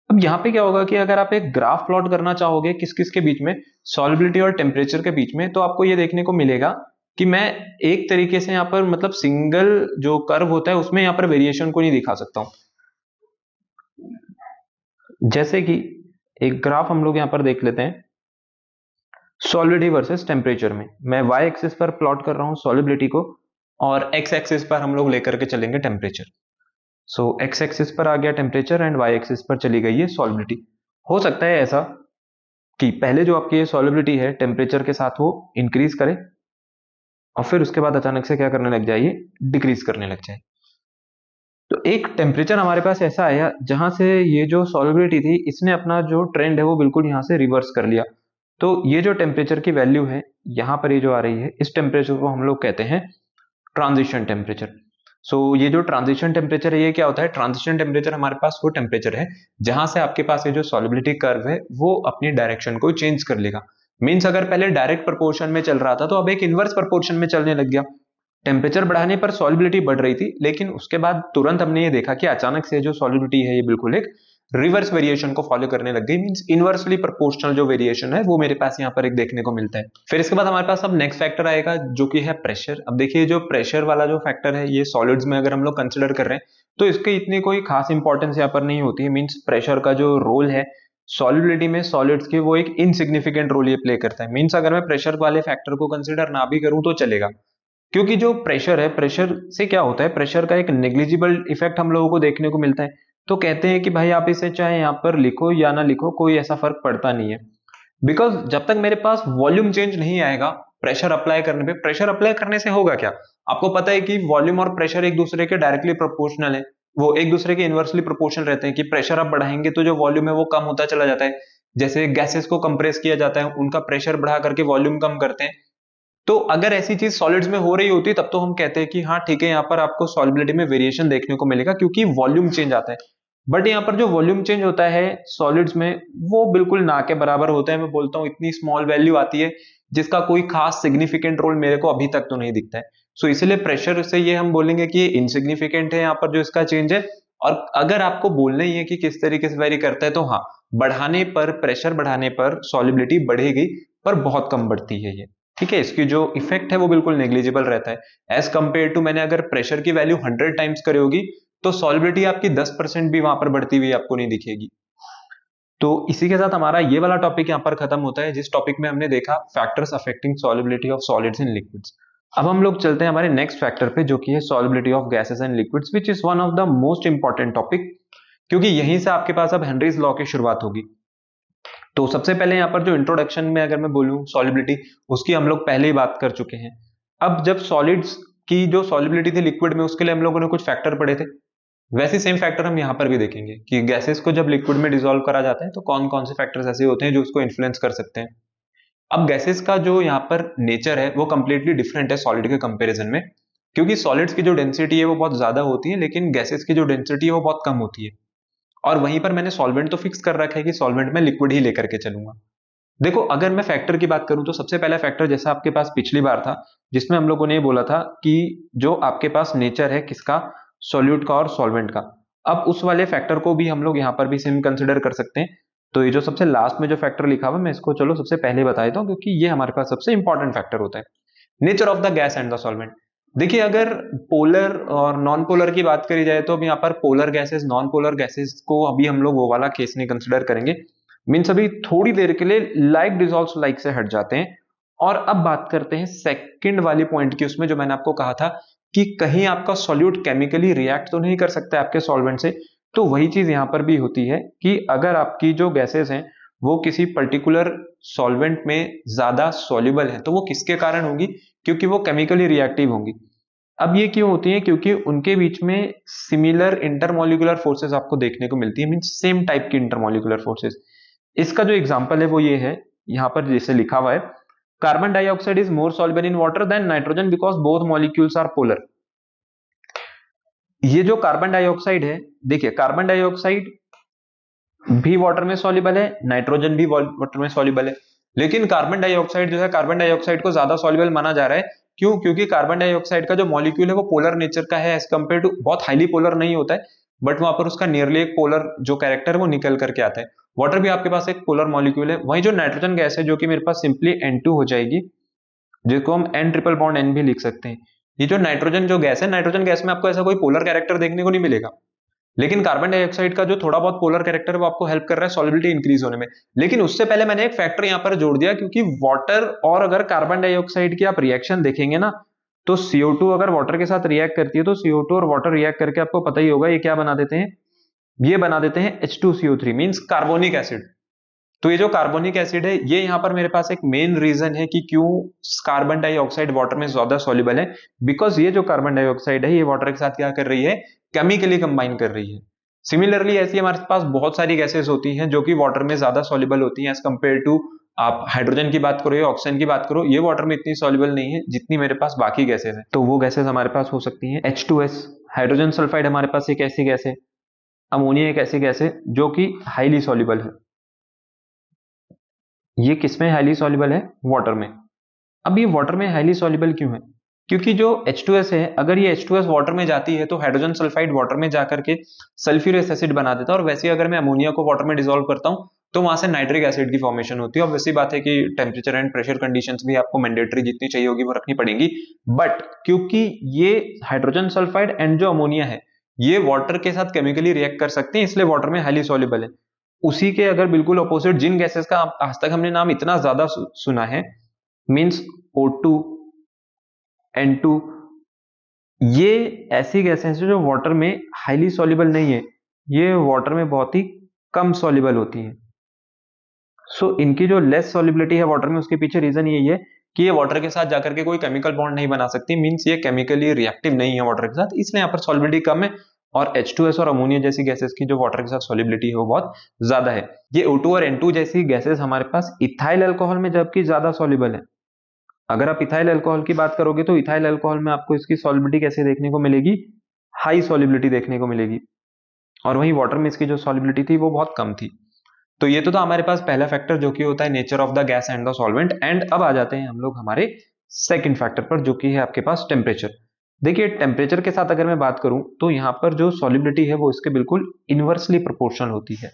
A: अब यहाँ पे क्या होगा कि अगर आप एक ग्राफ प्लॉट करना चाहोगे किस किस के बीच में, सॉलिबिलिटी और टेम्परेचर के बीच में, तो आपको ये देखने को मिलेगा कि मैं एक तरीके से यहाँ पर मतलब सिंगल जो कर्व होता है उसमें यहाँ पर वेरिएशन को नहीं दिखा सकता हूं। जैसे कि एक ग्राफ हम लोग यहाँ पर देख लेते हैं सॉलिबिलिटी वर्सेस टेम्परेचर में। मैं y एक्सिस पर प्लॉट कर रहा हूं सॉलिबिलिटी को और x एक्सिस पर हम लोग लेकर के चलेंगे टेम्परेचर। सो x एक्सिस पर आ गया टेम्परेचर एंड y एक्सिस पर चली गई है सॉलिबिलिटी। हो सकता है ऐसा कि पहले जो आपकी सॉलिबिलिटी है टेम्परेचर के साथ वो इंक्रीज करे और फिर उसके बाद अचानक से क्या करने लग जाए, ये डिक्रीज करने लग जाए। तो एक टेम्परेचर हमारे पास ऐसा आया जहां से ये जो सॉलिबिलिटी थी इसने अपना जो ट्रेंड है वो बिल्कुल यहां से रिवर्स कर लिया। तो ये जो टेम्परेचर की वैल्यू है यहां पर ये जो आ रही है, इस टेम्परेचर को हम लोग कहते हैं ट्रांजिशन टेम्परेचर। सो ये जो ट्रांजिशन टेम्परेचर है ये क्या होता है, ट्रांजिशन टेम्परेचर हमारे पास वो टेम्परेचर है जहां से आपके पास ये जो सॉलिबिलिटी कर्व है वो अपनी डायरेक्शन को चेंज कर लेगा। मींस अगर पहले डायरेक्ट प्रोपोर्शन में चल रहा था तो अब एक इनवर्स प्रोपोर्शन में चलने लग गया। टेम्परेचर बढ़ाने पर सॉलिबिलिटी बढ़ रही थी, लेकिन उसके बाद तुरंत हमने ये देखा कि अचानक से जो सॉलिबिलिटी है ये बिल्कुल एक रिवर्स वेरिएशन को फॉलो करने लग गई। मींस इनवर्सली प्रोपोर्शनल जो वेरिएशन है वो मेरे पास यहाँ पर एक देखने को मिलता है। फिर इसके बाद हमारे पास अब नेक्स्ट फैक्टर आएगा जो कि है प्रेशर। अब देखिए जो प्रेशर वाला जो फैक्टर है ये सॉलिड्स में अगर हम लोग कंसिडर कर रहे हैं तो इसकी इतनी कोई खास इंपॉर्टेंस यहाँ पर नहीं होती है। मींस प्रेशर का जो रोल है सॉलिबिलिटी में सॉलिड्स के वो एक इनसिग्निफिकेंट रोल ये प्ले करता है। मींस अगर मैं प्रेशर वाले फैक्टर को कंसिडर ना भी करूं तो चलेगा, क्योंकि जो प्रेशर है, प्रेशर से क्या होता है, प्रेशर का एक नेग्लिजिबल इफेक्ट हम लोगों को देखने को मिलता है। तो कहते हैं कि भाई आप इसे चाहे यहाँ पर लिखो या ना लिखो कोई ऐसा फर्क पड़ता नहीं है, बिकॉज जब तक मेरे पास वॉल्यूम चेंज नहीं आएगा प्रेशर अप्लाई करने पे, प्रेशर अप्लाई करने से होगा क्या, आपको पता है कि वॉल्यूम और प्रेशर एक दूसरे के डायरेक्टली प्रोपोर्शनल है, वो एक दूसरे के इनवर्सली प्रोपोर्शनल रहते हैं कि प्रेशर आप बढ़ाएंगे तो जो वॉल्यूम है वो कम होता चला जाता है। जैसे गैसेस को कंप्रेस किया जाता है, उनका प्रेशर बढ़ा करके वॉल्यूम कम करते हैं। तो अगर ऐसी चीज सॉलिड्स में हो रही होती तब तो हम कहते हैं कि हाँ ठीक है, यहाँ पर आपको सॉलिबिलिटी में वेरिएशन देखने को मिलेगा क्योंकि वॉल्यूम चेंज आता है। बट यहाँ पर जो वॉल्यूम चेंज होता है सॉलिड्स में वो बिल्कुल ना के बराबर होता है। मैं बोलता हूँ इतनी स्मॉल वैल्यू आती है जिसका कोई खास सिग्निफिकेंट रोल मेरे को अभी तक तो नहीं दिखता है। सो इसलिए प्रेशर से ये हम बोलेंगे कि ये इनसिग्निफिकेंट है यहाँ पर जो इसका चेंज है। और अगर आपको बोलना ही है कि किस तरीके से वेरी करता है तो हाँ, बढ़ाने पर, प्रेशर बढ़ाने पर सॉलिबिलिटी बढ़ेगी पर बहुत कम बढ़ती है ये। ठीक है, इसकी जो इफेक्ट है वो बिल्कुल नेग्लिजिबल रहता है एज कंपेयर टू, मैंने अगर प्रेशर की वैल्यू 100 टाइम्स करी होगी तो सॉल्युबिलिटी आपकी 10% भी वहां पर बढ़ती हुई आपको नहीं दिखेगी। तो इसी के साथ हमारा ये वाला टॉपिक यहाँ पर खत्म होता है, जिस टॉपिक में हमने देखा factors affecting solubility of solids in liquids. अब हम लोग चलते हैं हमारे नेक्स्ट फैक्टर पे, जो कि है solubility of gases and liquids, which is one of the most important topic, क्योंकि यहीं से आपके पास अब हेनरीज लॉ की शुरुआत होगी। तो सबसे पहले यहाँ पर जो इंट्रोडक्शन में अगर मैं बोलूं सॉल्युबिलिटी, उसकी हम लोग पहले ही बात कर चुके हैं। अब जब सॉलिड्स की जो सॉल्युबिलिटी थी लिक्विड में, उसके लिए हम लोगों ने कुछ फैक्टर पढ़े थे, वैसे सेम फैक्टर हम यहाँ पर भी देखेंगे कि गैसेस को जब लिक्विड में डिसॉल्व करा जाता है तो कौन कौन से फैक्टर्स ऐसे होते हैं जो उसको इन्फ्लुएंस कर सकते हैं। अब गैसेस का जो यहाँ पर नेचर है वो कंप्लीटली डिफरेंट है सॉलिड के कंपैरिजन में, क्योंकि सॉलिड्स की जो डेंसिटी है वो बहुत ज्यादा होती है, लेकिन गैसेस की जो डेंसिटी है वो बहुत कम होती है। और वहीं पर मैंने सॉल्वेंट तो फिक्स कर रखा है कि सॉल्वेंट में लिक्विड ही लेकर के चलूंगा। देखो, अगर मैं फैक्टर की बात करूं तो सबसे पहला फैक्टर जैसा आपके पास पिछली बार था, जिसमें हम लोगों ने ये बोला था कि जो आपके पास नेचर है किसका, सॉल्यूट का और सॉल्वेंट का। अब उस वाले फैक्टर को भी हम लोग यहाँ पर भी सेम कंसिडर कर सकते हैं। तो ये जो सबसे लास्ट में जो फैक्टर लिखा हुआ, मैं इसको चलो सबसे पहले बता देता हूँ, क्योंकि ये हमारे पास सबसे इंपॉर्टेंट फैक्टर होता है, nature of the gas and the solvent. देखिए, अगर पोलर और नॉन पोलर की बात करी जाए तो अब यहाँ पर polar gases non polar gases को अभी हम लोग वो वाला केस नहीं कंसिडर करेंगे, मीन्स अभी थोड़ी देर के लिए लाइक डिसॉल्व लाइक से हट जाते हैं। और अब बात करते हैं सेकंड वाली पॉइंट की, उसमें जो मैंने आपको कहा था कि कहीं आपका सॉल्यूट केमिकली रिएक्ट तो नहीं कर सकता आपके सॉल्वेंट से, तो वही चीज यहां पर भी होती है कि अगर आपकी जो गैसेस हैं वो किसी पर्टिकुलर सॉल्वेंट में ज्यादा सॉल्युबल है तो वो किसके कारण होगी, क्योंकि वो केमिकली रिएक्टिव होंगी। अब ये क्यों होती है, क्योंकि उनके बीच में सिमिलर इंटरमोलिकुलर फोर्सेस आपको देखने को मिलती है, मींस सेम टाइप की इंटरमोलिकुलर फोर्सेस। इसका जो एग्जांपल है वो ये है, यहां पर जैसे लिखा हुआ है, carbon dioxide is more soluble in water than nitrogen because both molecules are polar. ये जो कार्बन डाइऑक्साइड है, देखिए कार्बन डाइऑक्साइड भी वाटर में सॉल्युबल है, नाइट्रोजन भी वाटर में सॉल्युबल है, लेकिन कार्बन डाइऑक्साइड जो है, कार्बन डाइऑक्साइड को ज्यादा सॉल्युबल माना जा रहा है। क्यों? क्योंकि कार्बन डाइऑक्साइड का जो मॉलिक्यूल है वो पोलर नेचर का है एज कंपेयर टू, बहुत हाईली पोलर नहीं होता है, बट वहां पर उसका नियरली एक पोलर जो कैरेक्टर है वो निकल करके आता है। वाटर भी आपके पास एक पोलर मॉलिक्यूल है। वहीं जो नाइट्रोजन गैस है, जो कि मेरे पास सिंपली N2 हो जाएगी, जिसको हम N ट्रिपल बॉन्ड N भी लिख सकते हैं। ये जो नाइट्रोजन जो गैस है, नाइट्रोजन गैस में आपको ऐसा कोई पोलर कैरेक्टर देखने को नहीं मिलेगा, लेकिन कार्बन डाइऑक्साइड का जो थोड़ा बहुत पोलर कैरेक्टर है वो आपको हेल्प कर रहा है सॉल्युबिलिटी इंक्रीज होने में। लेकिन उससे पहले मैंने एक फैक्टर यहां पर जोड़ दिया, क्योंकि वाटर और अगर कार्बन डाइऑक्साइड की आप रिएक्शन देखेंगे ना, तो CO2 अगर वाटर के साथ रिएक्ट करती है तो CO2 और वाटर रिएक्ट करके आपको पता ही होगा ये क्या बना देते हैं, ये बना देते हैं H2CO3 मींस कार्बोनिक एसिड। तो ये जो कार्बोनिक एसिड है, ये यहाँ पर मेरे पास एक मेन रीजन है कि क्यों कार्बन डाइऑक्साइड वाटर में ज्यादा सॉल्युबल है, बिकॉज ये जो कार्बन डाइऑक्साइड है ये वाटर के साथ क्या कर रही है, केमिकली कंबाइन कर रही है। सिमिलरली ऐसी हमारे पास बहुत सारी गैसेस होती हैं जो कि वाटर में ज्यादा सॉल्युबल होती हैं एज कंपेयर टू, आप हाइड्रोजन की बात करो या ऑक्सीजन की बात करो, ये वाटर में इतनी सॉल्युबल नहीं है जितनी मेरे पास बाकी गैसेस हैं। तो वो गैसेस हमारे पास हो सकती हैं H2S, हाइड्रोजन सल्फाइड हमारे पास एक ऐसी गैस है, अमोनिया एक ऐसी गैस है जो कि हाईली सॉल्युबल है। ये किसमें हाईली सॉल्युबल है? वाटर में। अब ये वाटर में हाईली सॉल्युबल क्यों है? क्योंकि जो H2S है, अगर ये H2S वाटर में जाती है तो हाइड्रोजन सल्फाइड वाटर में जाकर के सल्फ्यूरिक एसिड बना देता है, और वैसे अगर मैं अमोनिया को वाटर में डिसॉल्व करता हूं तो वहां से नाइट्रिक एसिड की फॉर्मेशन होती है। और वैसी बात है कि टेम्परेचर एंड प्रेशर कंडीशंस भी आपको मैंडेटरी जितनी चाहिए होगी वो रखनी पड़ेगी, बट क्योंकि ये हाइड्रोजन सल्फाइड एंड जो अमोनिया है ये वाटर के साथ केमिकली रिएक्ट कर सकते हैं, इसलिए वाटर में हाईली सॉल्युबल है। उसी के अगर बिल्कुल ऑपोजिट जिन गैसेस का आज तक हमने नाम इतना ज्यादा सुना है, मींस O2, N2, ये ऐसी गैसेस हैं जो वाटर में हाईली सॉल्युबल नहीं है, ये वाटर में बहुत ही कम सॉल्युबल होती हैं। सो इनकी जो लेस सॉल्युबिलिटी है वाटर में, उसके पीछे रीजन यही है कि ये वाटर के साथ जाकर के कोई केमिकल बॉन्ड नहीं बना सकती, मींस ये केमिकली रिएक्टिव नहीं है वाटर के साथ, इसलिए यहाँ पर सॉल्युबिलिटी कम है। और H2S और अमोनिया जैसी गैसेस की जो वाटर के साथ सॉल्युबिलिटी है वो बहुत ज्यादा है। ये O2 और N2 जैसी गैसेस हमारे पास इथाइल अल्कोहल में जबकि ज्यादा सॉल्युबल है। अगर आप इथाइल अल्कोहल की बात करोगे तो इथाइल अल्कोहल में आपको इसकी सॉल्युबिलिटी कैसे देखने को मिलेगी, हाई सॉल्युबिलिटी देखने को मिलेगी, और वहीं वाटर में इसकी जो सॉल्युबिलिटी थी वो बहुत कम थी। तो ये तो था हमारे पास पहला फैक्टर जो कि होता है nature of the gas and the solvent. And अब आ जाते हैं हम लोग हमारे सेकंड फैक्टर पर, जो कि है आपके पास टेम्परेचर। देखिए, टेम्परेचर के साथ अगर मैं बात करूं तो यहाँ पर जो सॉल्युबिलिटी है वो इसके बिल्कुल इनवर्सली प्रोपोर्शनल होती है,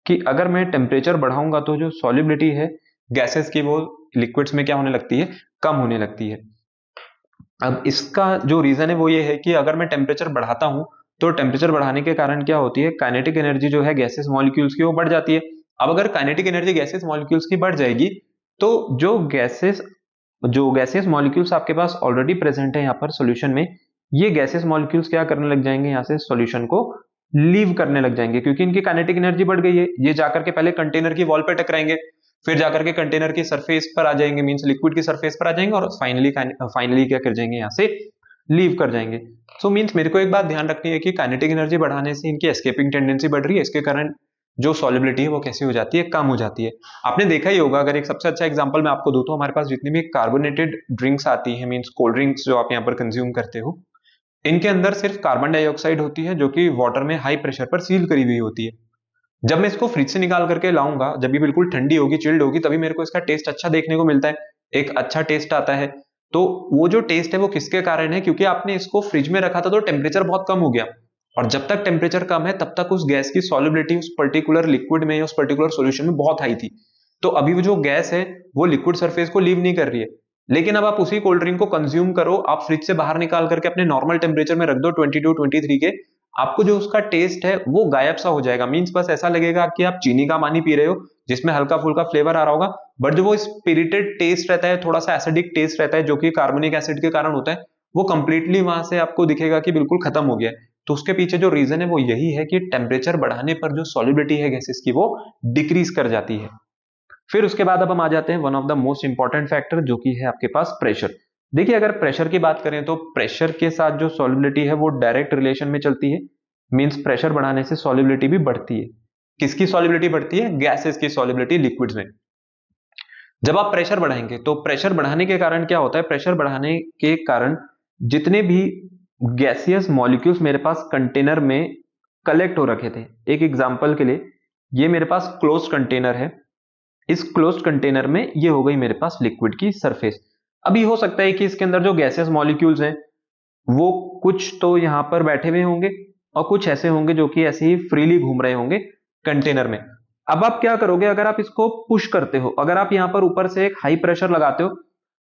A: कि अगर मैं टेम्परेचर बढ़ाऊंगा तो जो सॉल्युबिलिटी है गैसेस की वो लिक्विड्स में क्या होने लगती है, कम होने लगती है। अब इसका जो रीजन है वो ये है कि अगर मैं टेम्परेचर बढ़ाता हूं तो टेम्परेचर बढ़ाने के कारण क्या होती है, काइनेटिक एनर्जी जो है गैसेस मॉलिक्यूल्स की वो बढ़ जाती है। अब अगर काइनेटिक एनर्जी गैसेस मॉलिक्यूल्स की बढ़ जाएगी तो जो गैसेस मॉलिक्यूल्स आपके पास ऑलरेडी प्रेजेंट है यहाँ पर सॉल्यूशन में, ये गैसेस मॉलिक्यूल्स क्या करने लग जाएंगे, यहाँ से सॉल्यूशन को लीव करने लग जाएंगे, क्योंकि इनकी काइनेटिक एनर्जी बढ़ गई है। ये जाकर के पहले कंटेनर की वॉल पे टकराएंगे, फिर जाकर के कंटेनर की सरफेस पर आ जाएंगे, मींस लिक्विड की सरफेस पर आ जाएंगे, और फाइनली क्या कर जाएंगे, यहाँ से लीव कर जाएंगे। सो मींस मेरे को एक बात ध्यान रखनी है कि काइनेटिक एनर्जी बढ़ाने से इनकी एस्केपिंग टेंडेंसी बढ़ रही है, इसके कारण जो सॉलिबिलिटी है वो कैसी हो जाती है, कम हो जाती है। आपने देखा ही होगा, अगर एक सबसे अच्छा एग्जांपल मैं आपको दूं तो हमारे पास जितनी भी कार्बोनेटेड ड्रिंक्स आती है, मींस कोल्ड ड्रिंक्स जो आप यहाँ पर कंज्यूम करते हो, इनके अंदर सिर्फ कार्बन डाइऑक्साइड होती है जो कि वाटर में हाई प्रेशर पर सील करी हुई होती है। जब मैं इसको फ्रिज से निकाल करके लाऊंगा, जब ये बिल्कुल ठंडी होगी, चिल्ड होगी, तभी मेरे को इसका टेस्ट अच्छा देखने को मिलता है, एक अच्छा टेस्ट आता है। तो वो जो टेस्ट है वो किसके कारण है, क्योंकि आपने इसको फ्रिज में रखा था तो टेम्परेचर बहुत कम हो गया, और जब तक टेम्परेचर कम है तब तक उस गैस की सॉलिबिलिटी उस पर्टिकुलर लिक्विड में या उस पर्टिकुलर सॉल्यूशन में बहुत हाई थी। तो अभी वो जो गैस है वो लिक्विड सरफेस को लीव नहीं कर रही है। लेकिन अब आप उसी कोल्ड ड्रिंक को कंज्यूम करो, आप फ्रिज से बाहर निकाल करके अपने नॉर्मल टेम्परेचर में रख दो 22 23 के, आपको जो उसका टेस्ट है वो गायब सा हो जाएगा। मींस बस ऐसा लगेगा कि आप चीनी का पानी पी रहे हो जिसमें हल्का फुल्का फ्लेवर आ रहा होगा, बट जो वो स्पिरिटेड टेस्ट रहता है, थोड़ा सा एसिडिक टेस्ट रहता है जो कि कार्बोनिक एसिड के कारण होता है, वो कंप्लीटली वहां से आपको दिखेगा कि बिल्कुल खत्म हो गया है। तो उसके पीछे जो रीजन है वो यही है कि टेम्परेचर बढ़ाने पर जो सॉलिबिलिटी है गैसेस की वो डिक्रीज कर जाती है। फिर उसके बाद अब हम आ जाते हैं one of the most important factor, जो कि है आपके पास प्रेशर। देखिए अगर प्रेशर की बात करें तो प्रेशर के साथ जो सॉलिबिलिटी है वो डायरेक्ट रिलेशन में चलती है। मींस प्रेशर बढ़ाने से सॉलिबिलिटी भी बढ़ती है। किसकी सॉलिबिलिटी बढ़ती है, गैसेस की सॉलिबिलिटी लिक्विड्स में। जब आप प्रेशर बढ़ाएंगे तो प्रेशर बढ़ाने के कारण क्या होता है, प्रेशर बढ़ाने के कारण जितने भी गैसियस मॉलिक्यूल्स मेरे पास कंटेनर में कलेक्ट हो रखे थे, एक एग्जांपल के लिए ये मेरे पास क्लोज कंटेनर है, इस क्लोज्ड कंटेनर में ये हो गई मेरे पास लिक्विड की सरफेस। अभी हो सकता है कि इसके अंदर जो गैसेस मॉलिक्यूल्स हैं वो कुछ तो यहां पर बैठे हुए होंगे और कुछ ऐसे होंगे जो कि ऐसे ही फ्रीली घूम रहे होंगे कंटेनर में। अब आप क्या करोगे, अगर आप इसको पुश करते हो, अगर आप यहां पर ऊपर से एक हाई प्रेशर लगाते हो,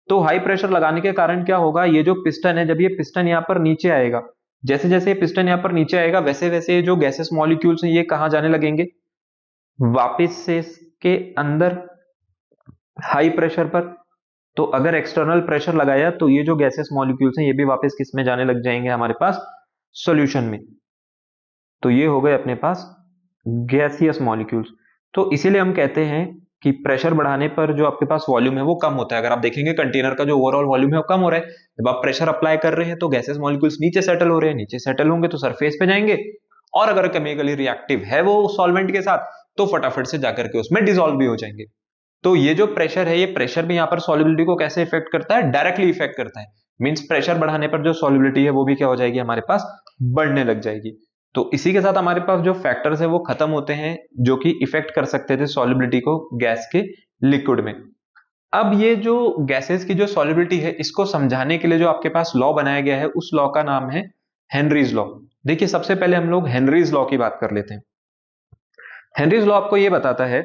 A: तो हाई प्रेशर लगाने के कारण क्या होगा, ये जो पिस्टन है, जब ये पिस्टन यहां पर नीचे आएगा, जैसे जैसे ये पिस्टन यहां पर नीचे आएगा वैसे वैसे जो गैसेस मॉलिक्यूल्स हैं ये कहां जाने लगेंगे, वापिस से इसके अंदर हाई प्रेशर पर। तो अगर एक्सटर्नल प्रेशर लगाया तो ये जो गैसेस मॉलिक्यूल्स हैं ये भी वापस किस में जाने लग जाएंगे, हमारे पास सॉल्यूशन में। तो ये हो गए अपने पास गैसियस मॉलिक्यूल्स। तो इसीलिए हम कहते हैं कि प्रेशर बढ़ाने पर जो आपके पास वॉल्यूम है वो कम होता है। अगर आप देखेंगे कंटेनर का जो ओवरऑल वॉल्यूम है वो कम हो रहा है, जब आप प्रेशर अप्लाई कर रहे हैं तो गैसेस मॉलिक्यूल्स नीचे सेटल हो रहे हैं, नीचे सेटल होंगे तो सरफेस पे जाएंगे, और अगर केमिकली रिएक्टिव है वो सॉल्वेंट के साथ तो फटाफट से जाकर के उसमें डिसॉल्व भी हो जाएंगे। तो ये जो प्रेशर है, ये प्रेशर भी यहाँ पर सॉल्युबिलिटी को कैसे इफेक्ट करता है, डायरेक्टली इफेक्ट करता है। मींस प्रेशर बढ़ाने पर जो सॉल्युबिलिटी है वो भी क्या हो जाएगी, हमारे पास बढ़ने लग जाएगी। तो इसी के साथ हमारे पास जो फैक्टर्स है वो खत्म होते हैं जो कि इफेक्ट कर सकते थे सॉल्युबिलिटी को गैस के लिक्विड में। अब ये जो गैसेस की जो सॉल्युबिलिटी है इसको समझाने के लिए जो आपके पास लॉ बनाया गया है उस लॉ का नाम है हेनरीज लॉ। देखिए सबसे पहले हम लोग हेनरीज लॉ की बात कर लेते हैं। हेनरीज लॉ आपको ये बताता है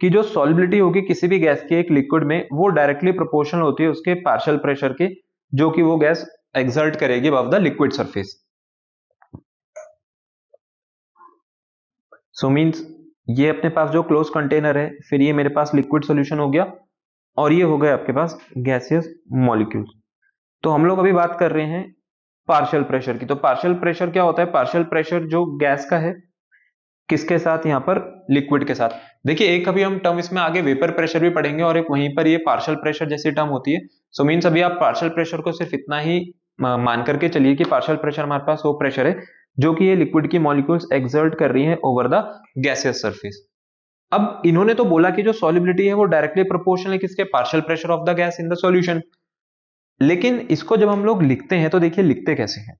A: कि जो सॉल्युबिलिटी होगी किसी भी गैस के एक लिक्विड में वो डायरेक्टली प्रोपोर्शनल होती है उसके पार्शियल प्रेशर के, जो कि वो गैस एक्सर्ट करेगी above the liquid surface. So means ये अपने पास जो क्लोज कंटेनर है, फिर ये मेरे पास लिक्विड सॉल्यूशन हो गया, और ये हो गए आपके पास गैसियस मॉलिक्यूल्स। तो हम लोग अभी बात कर रहे हैं पार्शियल प्रेशर की। तो पार्शियल प्रेशर क्या होता है, पार्शियल प्रेशर जो गैस का है किसके साथ, यहां पर लिक्विड के साथ। देखिए एक अभी हम टर्म इसमें आगे वेपर प्रेशर भी पढ़ेंगे और एक वहीं पर ये पार्शियल प्रेशर जैसी टर्म होती है। सो मींस अभी आप पार्शियल प्रेशर को सिर्फ इतना ही मान करके चलिए कि पार्शियल प्रेशर हमारे पास वो प्रेशर है जो कि ये लिक्विड की मॉलिक्यूल्स एक्सर्ट कर रही हैं ओवर द गैसियस सरफेस। अब इन्होंने तो बोला कि जो सॉल्युबिलिटी है वो डायरेक्टली प्रोपोर्शनल है किसके, partial pressure of the gas in the solution. लेकिन इसको जब हम लोग लिखते हैं तो देखिए लिखते कैसे हैं।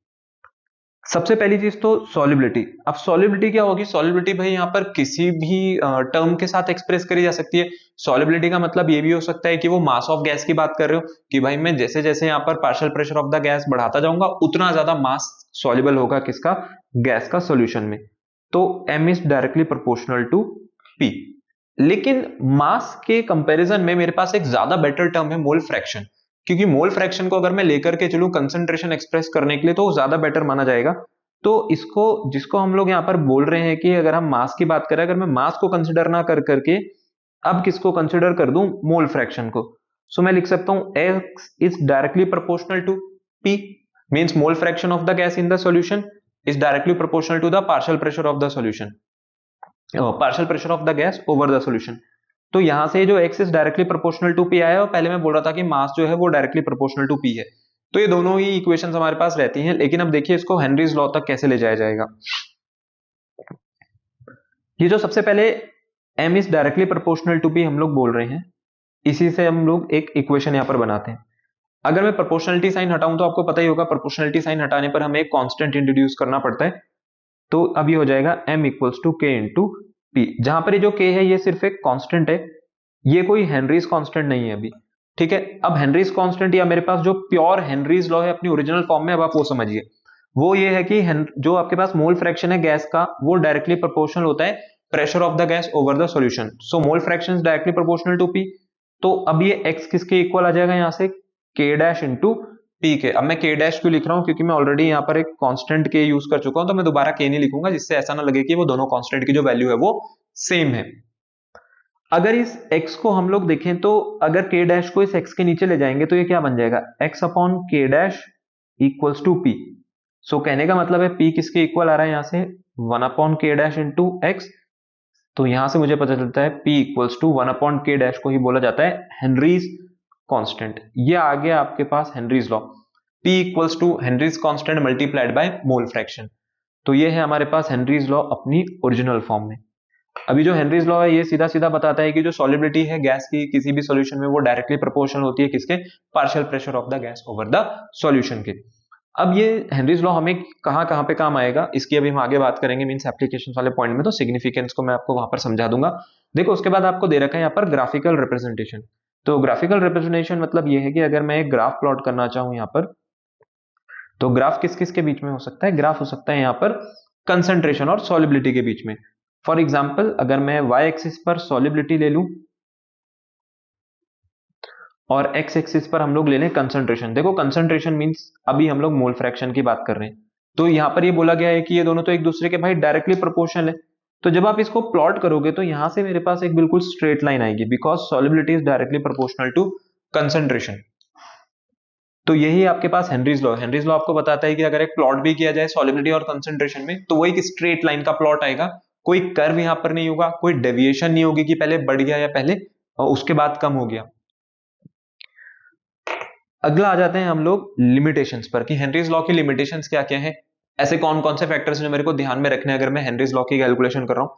A: सबसे पहली चीज तो सॉल्युबिलिटी। अब सॉल्युबिलिटी क्या होगी, सॉल्युबिलिटी भाई यहाँ पर किसी भी टर्म के साथ एक्सप्रेस करी जा सकती है। सॉल्युबिलिटी का मतलब ये भी हो सकता है कि वो मास ऑफ गैस की बात कर रहे हो कि भाई मैं जैसे जैसे यहाँ पर partial pressure of the gas बढ़ाता जाऊंगा उतना ज्यादा मास सॉल्युबल होगा किसका, गैस का सॉल्यूशन में। तो m is directly proportional to p। लेकिन मास के कंपैरिजन में मेरे पास एक ज्यादा बेटर टर्म है मोल फ्रैक्शन। क्योंकि मोल फ्रैक्शन को अगर मैं लेकर के चलूं कंसंट्रेशन एक्सप्रेस करने के लिए तो ज्यादा बेटर माना जाएगा। तो इसको जिसको हम लोग यहाँ पर बोल रहे हैं कि अगर हम मास की बात करें, अगर मैं मास को कंसिडर ना कर करके अब किसको कंसिडर कर दूं, मोल फ्रैक्शन को, सो मैं लिख सकता हूं x is directly proportional to p, means mole fraction of the gas in the solution is directly proportional to the partial pressure of the solution, partial pressure of the gas over the solution. तो यहां से जो x is directly proportional to p आया, और पहले मैं बोल रहा था कि मास जो है वो डायरेक्टली प्रोपोर्शनल टू p है। तो ये दोनों ही इक्वेशंस हमारे पास रहती हैं, लेकिन अब देखिए इसको हेनरीज लॉ तक कैसे ले जाया जाएगा। ये जो सबसे पहले m is directly proportional to p हम लोग बोल रहे हैं, इसी से हम लोग एक इक्वेशन यहां पर बनाते हैं। अगर मैं प्रोपोर्शनलिटी साइन हटाऊं तो आपको पता ही होगा प्रोपोर्शनलिटी साइन हटाने पर हमें एक कांस्टेंट इंट्रोड्यूस करना पड़ता है। तो अब ये हो जाएगा m equals to k into p, जहां पर ये जो k है ये सिर्फ एक कांस्टेंट है, ये कोई हेनरीज कांस्टेंट नहीं है अभी, ठीक है। अब हेनरीज कांस्टेंट या मेरे पास जो प्योर हेनरीज लॉ है अपनी ओरिजिनल फॉर्म में, अब आप वो समझिए। वो ये है कि जो आपके पास मोल फ्रैक्शन है गैस का वो डायरेक्टली प्रोपोर्शनल होता है pressure of the gas over the solution, so mole fraction is directly proportional to p। तो अब ये x किसके इक्वल आ जाएगा, यहां से k डैश इंटू p के। अब मैं k डैश क्यों लिख रहा हूं, क्योंकि मैं ऑलरेडी यहां पर एक कांस्टेंट k यूज कर चुका हूं, तो मैं दोबारा k नहीं लिखूंगा, जिससे ऐसा ना लगे कि वो दोनों कांस्टेंट की जो वैल्यू है वो सेम है। अगर इस x को हम लोग देखें तो अगर k डैश को इस x के नीचे ले जाएंगे तो ये क्या बन जाएगा, x upon k dash equals to p। So कहने का मतलब है p किसके इक्वल आ रहा है, यहां से 1 upon k dash into x। तो यहां से मुझे पता चलता है p equals to 1 upon k dash को ही बोला जाता है हेनरीज कांस्टेंट। ये आ गया आपके पास Henry's law, p equals to Henry's constant multiplied by mole fraction. तो ये है हमारे पास हेनरीज लॉ अपनी ओरिजिनल फॉर्म में। अभी जो हेनरीज लॉ है ये सीधा सीधा बताता है कि जो सॉलिबिलिटी है गैस की किसी भी सॉल्यूशन में वो डायरेक्टली प्रोपोर्शनल होती है किसके, partial pressure of the gas over the solution के। अब ये हेनरीज लॉ हमें कहां कहां पे काम आएगा इसकी अभी हम आगे बात करेंगे, मींस एप्लीकेशन वाले पॉइंट में, तो सिग्निफिकेंस को मैं आपको वहां पर समझा दूंगा। देखो उसके बाद आपको दे रखा है यहाँ पर ग्राफिकल रिप्रेजेंटेशन। तो ग्राफिकल रिप्रेजेंटेशन मतलब ये है कि अगर मैं एक ग्राफ प्लॉट करना चाहूं यहाँ पर, तो ग्राफ किस किस के बीच में हो सकता है, ग्राफ हो सकता है यहाँ पर कंसंट्रेशन और सॉलिबिलिटी के बीच में। फॉर एग्जाम्पल अगर मैं y एक्सिस पर सॉलिबिलिटी ले लूं और x एक्सिस पर हम लोग ले लें कंसंट्रेशन। देखो कंसंट्रेशन मींस अभी हम लोग मोल फ्रैक्शन की बात कर रहे हैं, तो यहां पर ये बोला गया है कि ये दोनों तो एक दूसरे के भाई डायरेक्टली प्रोपोर्शनल है। तो जब आप इसको प्लॉट करोगे तो यहां से मेरे पास एक बिल्कुल स्ट्रेट लाइन आएगी, because solubility is directly proportional to concentration. तो यही आपके पास हेनरीज लॉ है। हेनरीज लॉ आपको बताता है कि अगर एक प्लॉट भी किया जाए सॉलिबिलिटी और कंसंट्रेशन में तो वो एक स्ट्रेट लाइन का प्लॉट आएगा, कोई कर्व यहां पर नहीं होगा, कोई डेविएशन नहीं होगी कि पहले बढ़ गया या पहले और उसके बाद कम हो गया। अगला आ जाते हैं हम लोग लिमिटेशंस पर कि हेनरीज लॉ की लिमिटेशंस क्या क्या है, ऐसे कौन कौन से फैक्टर्स जो मेरे को ध्यान में रखने हैं अगर मैं हेनरीज लॉ की कैलकुलेशन कर रहा हूं।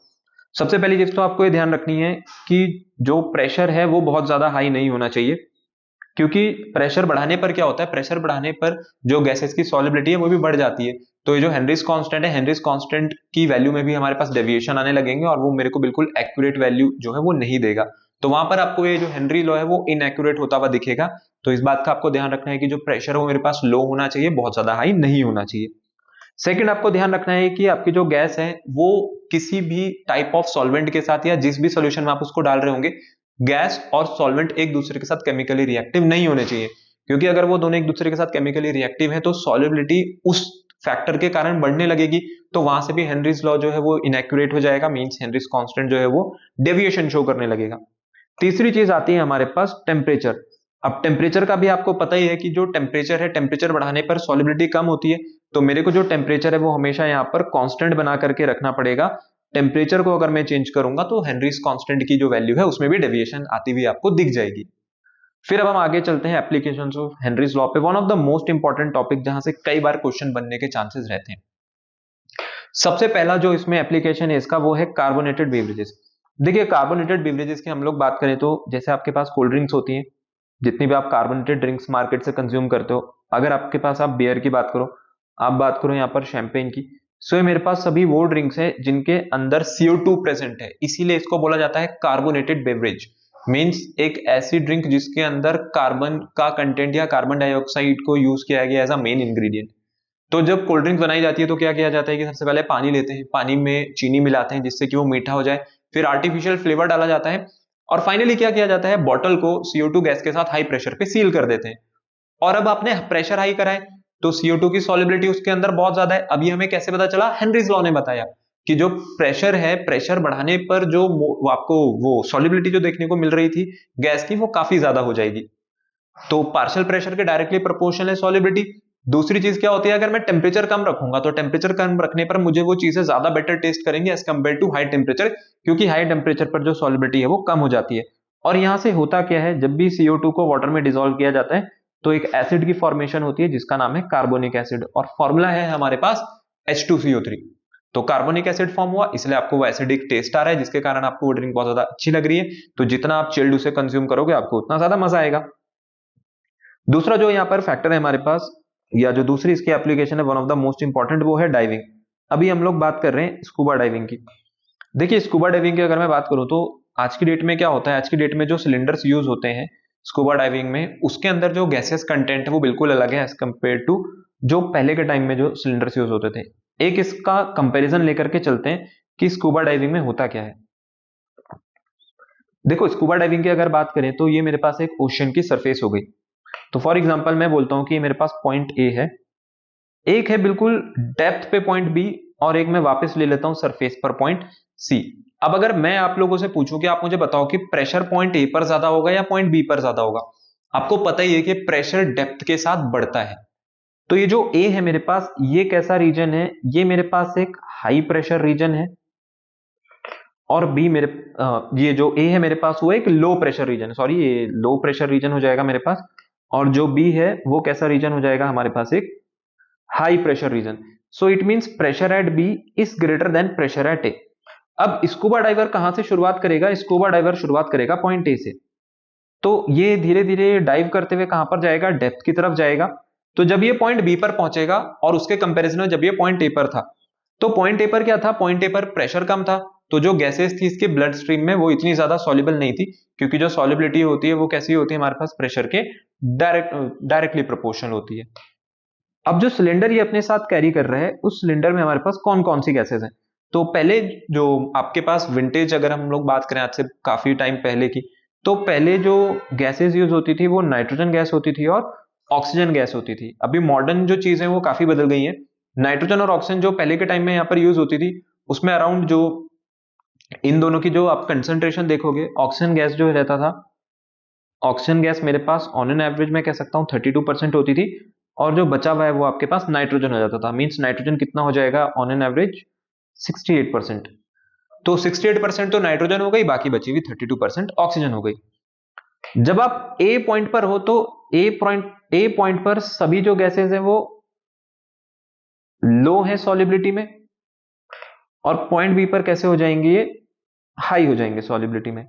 A: सबसे पहली चीज तो आपको ये ध्यान रखनी है कि जो प्रेशर है वो बहुत ज्यादा हाई नहीं होना चाहिए, क्योंकि प्रेशर बढ़ाने पर क्या होता है, प्रेशर बढ़ाने पर जो गैसेस की सॉलिबिलिटी है वो भी बढ़ जाती है। तो ये जो हेनरीज कांस्टेंट है, हेनरीज कांस्टेंट की वैल्यू में भी हमारे पास डेविएशन आने लगेंगे और वो मेरे को बिल्कुल एक्यूरेट वैल्यू जो है वो नहीं देगा। तो वहां पर आपको ये जो हेनरी लॉ है वो इनएक्यूरेट होता हुआ दिखेगा। तो इस बात का आपको ध्यान रखना है कि जो प्रेशर है वो मेरे पास लो होना चाहिए, बहुत ज्यादा हाई नहीं होना चाहिए। सेकंड आपको ध्यान रखना है कि आपकी जो गैस है वो किसी भी टाइप ऑफ सॉल्वेंट के साथ या जिस भी सॉल्यूशन में आप उसको डाल रहे होंगे, गैस और सॉल्वेंट एक दूसरे के साथ केमिकली रिएक्टिव नहीं होने चाहिए, क्योंकि अगर वो दोनों एक दूसरे के साथ केमिकली रिएक्टिव है तो सॉल्युबिलिटी उस फैक्टर के कारण बढ़ने लगेगी, तो वहां से भी हेनरीज लॉ जो है वो इनएक्यूरेट हो जाएगा, मींस हेनरीज कांस्टेंट जो है वो डेविएशन शो करने लगेगा। तीसरी चीज आती है हमारे पास टेम्परेचर। अब टेम्परेचर का भी आपको पता ही है कि जो टेम्परेचर है, टेम्परेचर बढ़ाने पर सॉलिबिलिटी कम होती है, तो मेरे को जो टेम्परेचर है वो हमेशा यहाँ पर कांस्टेंट बना करके रखना पड़ेगा। टेम्परेचर को अगर मैं चेंज करूंगा तो हेनरीज कांस्टेंट की जो वैल्यू है उसमें भी डेविएशन आती हुई आपको दिख जाएगी। फिर अब हम आगे चलते हैं एप्लीकेशंस ऑफ हेनरीज लॉ पे, one of the most important topic जहां से कई बार क्वेश्चन बनने के चांसेस रहते हैं। सबसे पहला जो इसमें एप्लीकेशन है इसका वो है कार्बोनेटेड बेवरेजेस। देखिए कार्बोनेटेड बेवरेजेस की हम लोग बात करें तो जैसे आपके पास कोल्ड ड्रिंक्स होती हैं, जितनी भी आप कार्बोनेटेड ड्रिंक्स मार्केट से कंज्यूम करते हो, अगर आपके पास आप बियर की बात करो, आप बात करो यहाँ पर शैंपेन की, सो मेरे पास सभी वो ड्रिंक्स है जिनके अंदर CO2 प्रेजेंट है, इसीलिए इसको बोला जाता है कार्बोनेटेड बेवरेज। मींस एक ऐसी ड्रिंक जिसके अंदर कार्बन का कंटेंट या कार्बन डाइऑक्साइड को यूज किया गया एज अ मेन इंग्रेडिएंट। तो जब कोल्ड ड्रिंक बनाई जाती है तो क्या किया जाता है कि सबसे पहले पानी लेते हैं, पानी में चीनी मिलाते हैं जिससे कि वो मीठा हो जाए, फिर आर्टिफिशियल फ्लेवर डाला जाता है और फाइनली क्या किया जाता है, बॉटल को CO2 गैस के साथ हाई प्रेशर पे सील कर देते हैं और अब आपने प्रेशर हाई करा है तो CO2 की सॉलिबिलिटी उसके अंदर बहुत ज्यादा है। अब ये हमें कैसे पता चला? हेनरीज लॉ ने बताया कि जो प्रेशर है, प्रेशर बढ़ाने पर जो आपको वो सॉलिबिलिटी जो देखने को मिल रही थी गैस की, वो काफी ज्यादा हो जाएगी। तो पार्शियल प्रेशर के डायरेक्टली प्रोपोर्शनल है सॉलिबिलिटी। दूसरी चीज क्या होती है, अगर मैं टेम्परेचर कम रखूंगा तो टेम्परेचर कम रखने पर मुझे वो चीजें ज्यादा बेटर टेस्ट करेंगे as compare to high temperature, क्योंकि हाई टेम्परेचर पर जो सॉलिबिलिटी है वो कम हो जाती है। और यहां से होता क्या है, जब भी CO2 को वाटर में डिसॉल्व किया जाता है तो एक एसिड की फॉर्मेशन होती है जिसका नाम है कार्बोनिक एसिड, और फॉर्मूला है हमारे पास H2CO3। तो कार्बोनिक एसिड फॉर्म हुआ, इसलिए आपको वो एसिडिक टेस्ट आ रहा है, जिसके कारण आपको वो ड्रिंक बहुत ज्यादा अच्छी लग रही है। तो जितना आप चिल्ड उसे कंज्यूम करोगे आपको उतना ज्यादा मजा आएगा। दूसरा जो यहाँ पर फैक्टर है हमारे पास, या जो दूसरी इसकी एप्लीकेशन है one of the most important, वो है डाइविंग। अभी हम लोग बात कर रहे हैं स्कूबा डाइविंग की। देखिए स्कूबा डाइविंग की अगर मैं बात करूं तो आज की डेट में क्या होता है, आज की डेट में जो सिलेंडर्स यूज होते हैं स्कूबा डाइविंग में, उसके अंदर जो गैसेस कंटेंट है वो बिल्कुल अलग है एज कंपेयर टू जो पहले के टाइम में जो सिलेंडर्स यूज होते थे। एक इसका कंपैरिजन लेकर के चलते हैं कि स्कूबा डाइविंग में होता क्या है। देखो स्कूबा डाइविंग की अगर बात करें तो ये मेरे पास एक ओशन की सरफेस हो गई। तो फॉर एग्जांपल मैं बोलता हूं कि मेरे पास पॉइंट ए है, एक है बिल्कुल डेप्थ पे पॉइंट बी, और एक मैं वापस ले लेता हूं सरफेस पर पॉइंट सी। अब अगर मैं आप लोगों से पूछूं कि आप मुझे बताओ कि प्रेशर पॉइंट ए पर ज्यादा होगा या पॉइंट बी पर ज्यादा होगा, आपको पता ही है कि प्रेशर डेप्थ के साथ बढ़ता है। तो ये जो ए है मेरे पास, ये कैसा रीजन है, ये मेरे पास एक हाई प्रेशर रीजन है, और बी मेरे ये जो ए है मेरे पास वो एक लो प्रेशर रीजन है, सॉरी ये लो प्रेशर रीजन हो जाएगा मेरे पास, और जो बी है वो कैसा रीजन हो जाएगा हमारे पास, एक high pressure region. So it means pressure at B is greater than pressure at A. अब स्कूबा डाइवर कहां से शुरुआत करेगा, स्कूबा डाइवर शुरुआत करेगा पॉइंट ए से। तो ये धीरे धीरे डाइव करते हुए कहां पर जाएगा, डेप्थ की तरफ जाएगा। तो जब ये पॉइंट बी पर पहुंचेगा, और उसके कंपैरिजन में जब ये पॉइंट ए पर था, तो पॉइंट ए पर क्या था, पॉइंट ए पर प्रेशर कम था, तो जो गैसेस थी इसके ब्लड स्ट्रीम में वो इतनी ज्यादा सॉल्युबल नहीं थी, क्योंकि जो सॉल्युबिलिटी होती है वो कैसी होती है हमारे पास, प्रेशर के डायरेक्टली प्रोपोर्शनल होती है। अब जो सिलेंडर ये अपने साथ कैरी कर रहा है, उस सिलेंडर में हमारे पास कौन कौन सी गैसेस हैं। तो पहले जो आपके पास विंटेज, अगर हम लोग बात करें आज से काफी टाइम पहले की, तो पहले जो गैसेस यूज होती थी वो नाइट्रोजन गैस होती थी और ऑक्सीजन गैस होती थी। अभी मॉडर्न जो चीजें वो काफी बदल गई हैं। नाइट्रोजन और ऑक्सीजन जो पहले के टाइम में यहाँ पर यूज होती थी, उसमें अराउंड जो इन दोनों की जो आप कंसंट्रेशन देखोगे, ऑक्सीजन गैस जो रहता था, ऑक्सीजन गैस मेरे पास ऑन एन एवरेज मैं कह सकता हूँ 32% होती थी, और जो बचा हुआ है वो आपके पास नाइट्रोजन हो जाता था। मींस नाइट्रोजन कितना हो जाएगा ऑन एन एवरेज 68%। तो 68% तो नाइट्रोजन हो गई, बाकी बची हुई 32% ऑक्सीजन हो गई। जब आप ए पॉइंट पर हो तो ए पॉइंट पर सभी जो गैसेस हैं वो लो है सॉलिबिलिटी में, और पॉइंट बी पर कैसे हो जाएंगे, ये हाई हो जाएंगे सॉलिबिलिटी में।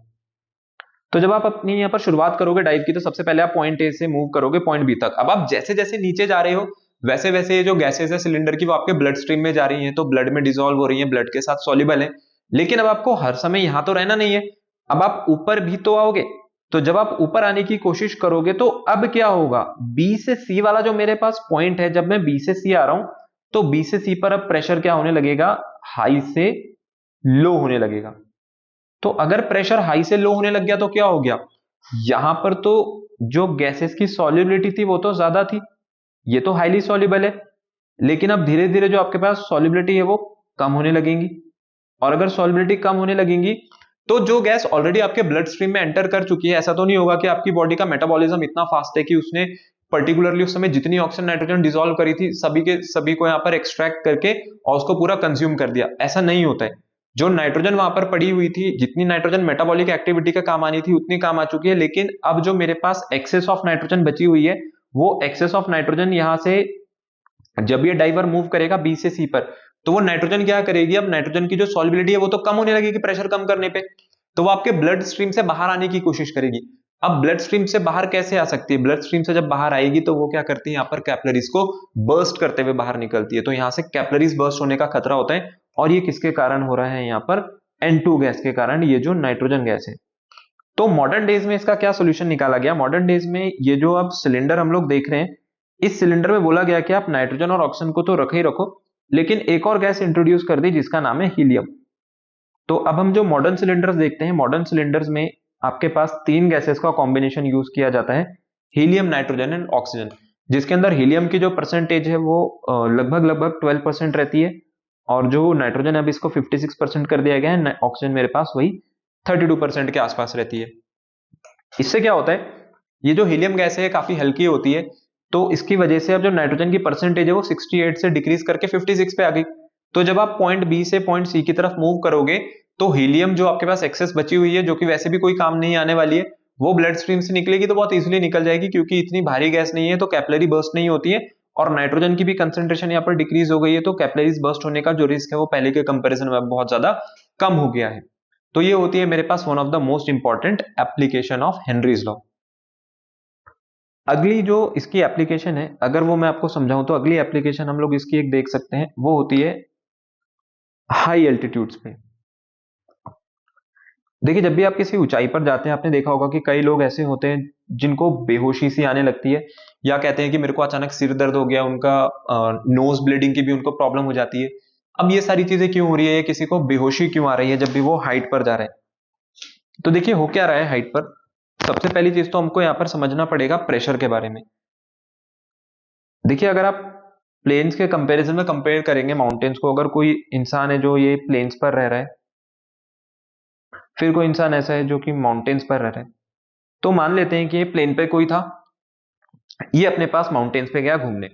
A: तो जब आप अपनी यहाँ पर शुरुआत करोगे डाइव की, तो सबसे पहले आप पॉइंट ए से मूव करोगे पॉइंट बी तक। अब आप जैसे जैसे नीचे जा रहे हो, वैसे वैसे ये जो गैसेस है सिलेंडर की वो आपके ब्लड स्ट्रीम में जा रही हैं, तो ब्लड में डिसॉल्व हो रही हैं, ब्लड के साथ सॉल्युबल है। लेकिन अब आपको हर समय यहां तो रहना नहीं है, अब आप ऊपर भी तो आओगे। तो जब आप ऊपर आने की कोशिश करोगे तो अब क्या होगा, बी से सी वाला जो मेरे पास पॉइंट है, जब मैं बी से सी आ रहा हूं तो बी से सी पर अब प्रेशर क्या होने लगेगा, हाई से लो होने लगेगा। तो अगर प्रेशर हाई से लो होने लग गया तो क्या हो गया, यहां पर तो जो गैसेस की सॉल्युबिलिटी थी वो तो ज्यादा थी, ये तो हाईली सॉल्युबल है, लेकिन अब धीरे धीरे जो आपके पास सॉल्युबिलिटी है वो कम होने लगेंगी। और अगर सॉल्युबिलिटी कम होने लगेंगी तो जो गैस ऑलरेडी आपके ब्लड स्ट्रीम में एंटर कर चुकी है, ऐसा तो नहीं होगा कि आपकी बॉडी का मेटाबॉलिज्म इतना फास्ट है कि उसने पर्टिकुलरली उस समय जितनी ऑक्सीजन नाइट्रोजन डिसॉल्व करी थी सभी के सभी को यहाँ पर एक्सट्रैक्ट करके और उसको पूरा कंज्यूम कर दिया, ऐसा नहीं होता है। जो नाइट्रोजन वहां पर पड़ी हुई थी, जितनी नाइट्रोजन मेटाबॉलिक एक्टिविटी का काम आनी थी उतनी काम आ चुकी है, लेकिन अब जो मेरे पास एक्सेस ऑफ नाइट्रोजन बची हुई है, वो एक्सेस ऑफ नाइट्रोजन यहां से जब ये डाइवर मूव करेगा बी से सी पर, तो वो नाइट्रोजन क्या करेगी, अब नाइट्रोजन की जो सॉल्युबिलिटी है वो तो कम होने लगेगी प्रेशर कम करने पे, तो वो आपके ब्लड स्ट्रीम से बाहर आने की कोशिश करेगी। अब ब्लड स्ट्रीम से बाहर कैसे आ सकती है, ब्लड स्ट्रीम से जब बाहर आएगी तो वो क्या करती है, यहाँ पर कैपिलरीज को बर्स्ट करते हुए बाहर निकलती है, तो यहाँ से कैपिलरीज बर्स्ट होने का खतरा होता है। और ये किसके कारण हो रहा है, यहाँ पर N2 गैस के कारण, ये जो नाइट्रोजन गैस है। तो मॉडर्न डेज में इसका क्या सोल्यूशन निकाला गया, मॉडर्न डेज में ये जो अब सिलेंडर हम लोग देख रहे हैं, इस सिलेंडर में बोला गया कि आप नाइट्रोजन और ऑक्सीजन को तो रखे ही रखो, लेकिन एक और गैस इंट्रोड्यूस कर दी जिसका नाम है हीलियम। तो अब हम जो मॉडर्न सिलेंडर्स देखते हैं, मॉडर्न सिलेंडर्स में आपके पास तीन गैसेस का कॉम्बिनेशन यूज किया जाता है। हीलियम, नाइट्रोजन एंड ऑक्सीजन, जिसके अंदर हीलियम की जो परसेंटेज है वो लगभग 12% रहती है, और जो नाइट्रोजन है अभी इसको 56% कर दिया गया है, ऑक्सीजन मेरे पास वही 32% के आसपास रहती है। इससे क्या होता है, ये जो हीलियम गैस है काफी हल्की होती है, तो इसकी वजह से अब जो नाइट्रोजन की परसेंटेज है वो 68 से डिक्रीज करके 56 पे आ गई। तो जब आप पॉइंट बी से पॉइंट सी की तरफ मूव करोगे तो हीलियम जो आपके पास एक्सेस बची हुई है, जो कि वैसे भी कोई काम नहीं आने वाली है, वो ब्लड स्ट्रीम से निकलेगी तो बहुत इजीली निकल जाएगी, क्योंकि इतनी भारी गैस नहीं है तो कैपिलरी बर्स्ट नहीं होती है, और नाइट्रोजन की भी कंसेंट्रेशन यहाँ पर डिक्रीज हो गई है, तो कैपिलरीज बर्स्ट होने का जो रिस्क है वो पहले के कंपेरिजन में बहुत ज्यादा कम हो गया है। तो ये होती है मेरे पास one of the most important application of Henry's law. अगली जो इसकी एप्लीकेशन है, अगर वो मैं आपको समझाऊं तो अगली एप्लीकेशन हम लोग इसकी एक देख सकते हैं, वो होती है हाई एल्टीट्यूड्स पे। देखिए जब भी आप किसी ऊंचाई पर जाते हैं, आपने देखा होगा कि कई लोग ऐसे होते हैं जिनको बेहोशी सी आने लगती है, या कहते हैं कि मेरे को अचानक सिर दर्द हो गया, उनका नोज ब्लीडिंग की भी उनको प्रॉब्लम हो जाती है। अब ये सारी चीजें क्यों हो रही है, किसी को बेहोशी क्यों आ रही है जब भी वो हाइट पर जा रहे हैं? तो देखिए हो क्या रहा है हाइट पर, सबसे पहली चीज तो हमको यहाँ पर समझना पड़ेगा प्रेशर के बारे में। देखिए अगर आप प्लेन्स के कंपैरिजन में कंपेयर करेंगे माउंटेन्स को, अगर कोई इंसान है जो ये प्लेन्स पर रह रहा है, फिर कोई इंसान ऐसा है जो कि माउंटेन्स पर रह रहा है, तो मान लेते हैं कि ये प्लेन पे कोई था, ये अपने पास माउंटेन्स पे गया घूमने,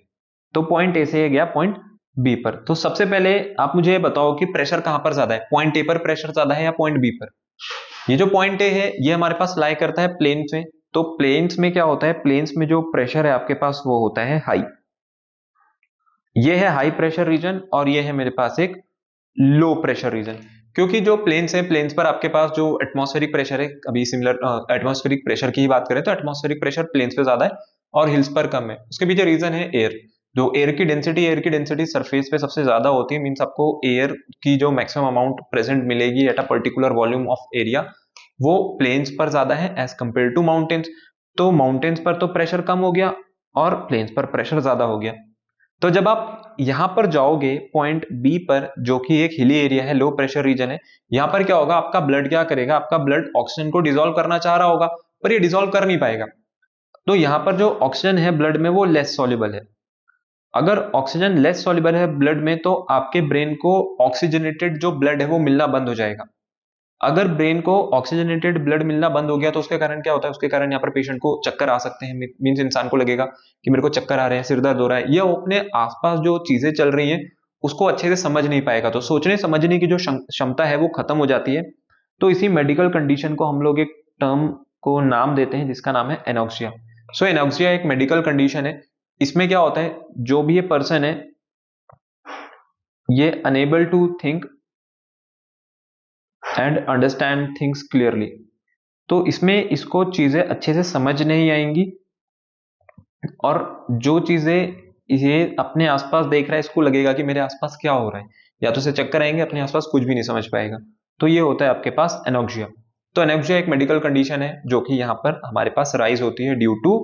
A: तो पॉइंट ए से ये गया पॉइंट बी पर। तो सबसे पहले आप मुझे ये बताओ कि प्रेशर कहां पर ज्यादा है, पॉइंट ए पर प्रेशर ज्यादा है या पॉइंट बी पर? ये जो पॉइंट ए है ये हमारे पास लाई करता है प्लेन्स में, तो प्लेन्स में क्या होता है, प्लेन्स में जो प्रेशर है आपके पास वो होता है हाई। ये है हाई प्रेशर रीजन, और ये है मेरे पास एक लो प्रेशर रीजन। क्योंकि जो प्लेन्स है, प्लेन्स पर आपके पास जो एटमॉस्फेरिक प्रेशर है, अभी सिमिलर एटमॉस्फेरिक प्रेशर की ही बात करें तो एटमॉस्फेरिक प्रेशर प्लेन्स पे ज्यादा है और हिल्स पर कम है। उसके पीछे रीजन है एयर, जो एयर की डेंसिटी सरफेस पे सबसे ज्यादा होती है, मीन्स आपको एयर की जो मैक्सिमम अमाउंट प्रेजेंट मिलेगी at a particular volume of area, वो प्लेन्स पर ज्यादा है एज कंपेयर टू माउंटेन्स। तो माउंटेन्स पर तो प्रेशर कम हो गया और प्लेन्स पर प्रेशर ज्यादा हो गया। तो जब आप यहां पर जाओगे पॉइंट बी पर, जो कि एक हिली एरिया है, लो प्रेशर रीजन है, यहां पर क्या होगा, आपका ब्लड क्या करेगा, आपका ब्लड ऑक्सीजन को डिसॉल्व करना चाह रहा होगा, पर ये डिसॉल्व कर नहीं पाएगा। तो यहां पर जो ऑक्सीजन है ब्लड में वो लेस सॉल्युबल है। अगर ऑक्सीजन लेस सॉल्युबल है ब्लड में, तो आपके ब्रेन को ऑक्सीजनेटेड जो ब्लड है वो मिलना बंद हो जाएगा। अगर ब्रेन को ऑक्सीजनेटेड ब्लड मिलना बंद हो गया तो उसके कारण क्या होता है, उसके कारण यहाँ पर पेशेंट को चक्कर आ सकते हैं, मीन्स इंसान को लगेगा कि मेरे को चक्कर आ रहे हैं, सिर दर्द हो रहा है, या वो अपने आसपास जो चीजें चल रही हैं उसको अच्छे से समझ नहीं पाएगा, तो सोचने समझने की जो क्षमता है वो खत्म हो जाती है। तो इसी मेडिकल कंडीशन को हम लोग एक टर्म को नाम देते हैं जिसका नाम है एनॉक्सिया। सो एनॉक्सिया एक मेडिकल कंडीशन है। इसमें क्या होता है, जो भी ये पर्सन है ये unable to think and understand things clearly, तो इसमें इसको चीजें अच्छे से समझ नहीं आएंगी, और जो चीजें ये अपने आसपास देख रहा है इसको लगेगा कि मेरे आसपास क्या हो रहा है, या तो उसे चक्कर आएंगे, अपने आसपास कुछ भी नहीं समझ पाएगा। तो ये होता है आपके पास एनॉक्सिया। तो एनॉक्सिया एक मेडिकल कंडीशन है जो कि यहाँ पर हमारे पास राइज होती है due to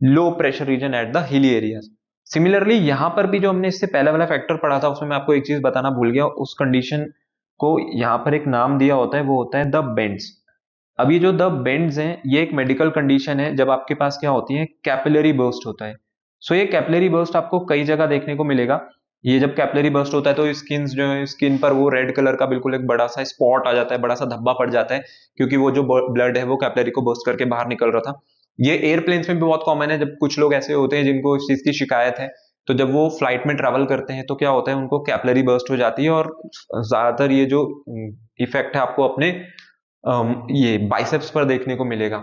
A: low pressure region at the hilly areas. Similarly यहाँ पर भी जो हमने इससे पहले वाला फैक्टर पढ़ा था उसमें मैं आपको एक चीज बताना भूल गया, उस कंडीशन को यहाँ पर एक नाम दिया होता है, वो होता है द बेंड्स। अब ये जो द बेंड्स हैं ये एक मेडिकल कंडीशन है जब आपके पास क्या होती है, कैपिलरी बर्स्ट होता है। सो ये कैपिलरी बर्स्ट आपको कई जगह देखने को मिलेगा। ये जब कैपिलरी बर्स्ट होता है तो स्किन जो है, स्किन पर वो रेड कलर का बिल्कुल एक बड़ा सा स्पॉट आ जाता है, बड़ा सा धब्बा पड़ जाता है, क्योंकि वो जो ब्लड है वो कैपिलरी को बर्स्ट करके बाहर निकल रहा था। ये एयरप्लेन्स में भी बहुत कॉमन है, जब कुछ लोग ऐसे होते हैं जिनको इस चीज की शिकायत है, तो जब वो फ्लाइट में ट्रैवल करते हैं तो क्या होता है, उनको कैपिलरी बर्स्ट हो जाती है, और ज्यादातर ये जो इफेक्ट है आपको अपने ये बाइसेप्स पर देखने को मिलेगा।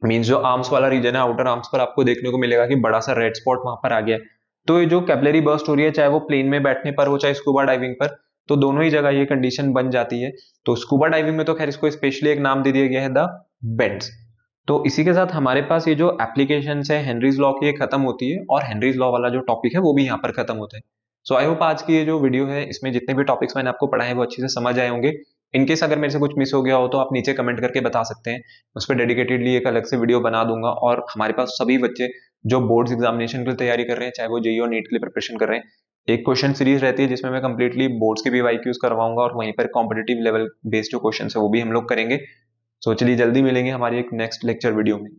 A: मीन्स जो आर्म्स वाला रीजन है, आउटर आर्म्स पर आपको देखने को मिलेगा कि बड़ा सा रेड स्पॉट वहां पर आ गया है। तो ये जो कैपिलरी बर्स्ट हो रही है, चाहे वो प्लेन में बैठने पर हो चाहे स्कूबा डाइविंग पर, तो दोनों ही जगह ये कंडीशन बन जाती है। तो स्कूबा डाइविंग में तो खैर इसको स्पेशली एक नाम दे दिया गया है द बेंड्स। तो इसी के साथ हमारे पास ये जो एप्लीकेशन है हेनरीज लॉ की ये खत्म होती है, और हेनरीज लॉ वाला जो टॉपिक है वो भी यहाँ पर खत्म होता है। सो आई होप आज की ये जो वीडियो है इसमें जितने भी टॉपिक्स मैंने आपको पढ़ाए वो अच्छे से समझ आए होंगे। इनकेस अगर मेरे से कुछ मिस हो गया हो तो आप नीचे कमेंट करके बता सकते हैं, उस पर डेडिकेटेडली एक अलग से वीडियो बना दूंगा। और हमारे पास सभी बच्चे जो बोर्ड्स एग्जामिनेशन के लिए तैयारी कर रहे हैं, चाहे वो जेईई और नीट के लिए प्रिपरेशन कर रहे हैं, एक क्वेश्चन सीरीज रहती है जिसमें मैं कंप्लीटली बोर्ड्स के भी वाईक्यूज करवाऊंगा, और वहीं पर कॉम्पिटेटिव लेवल बेस्ड जो क्वेश्चन है वो भी हम लोग करेंगे। सो चलिए जल्दी मिलेंगे हमारी एक नेक्स्ट लेक्चर वीडियो में।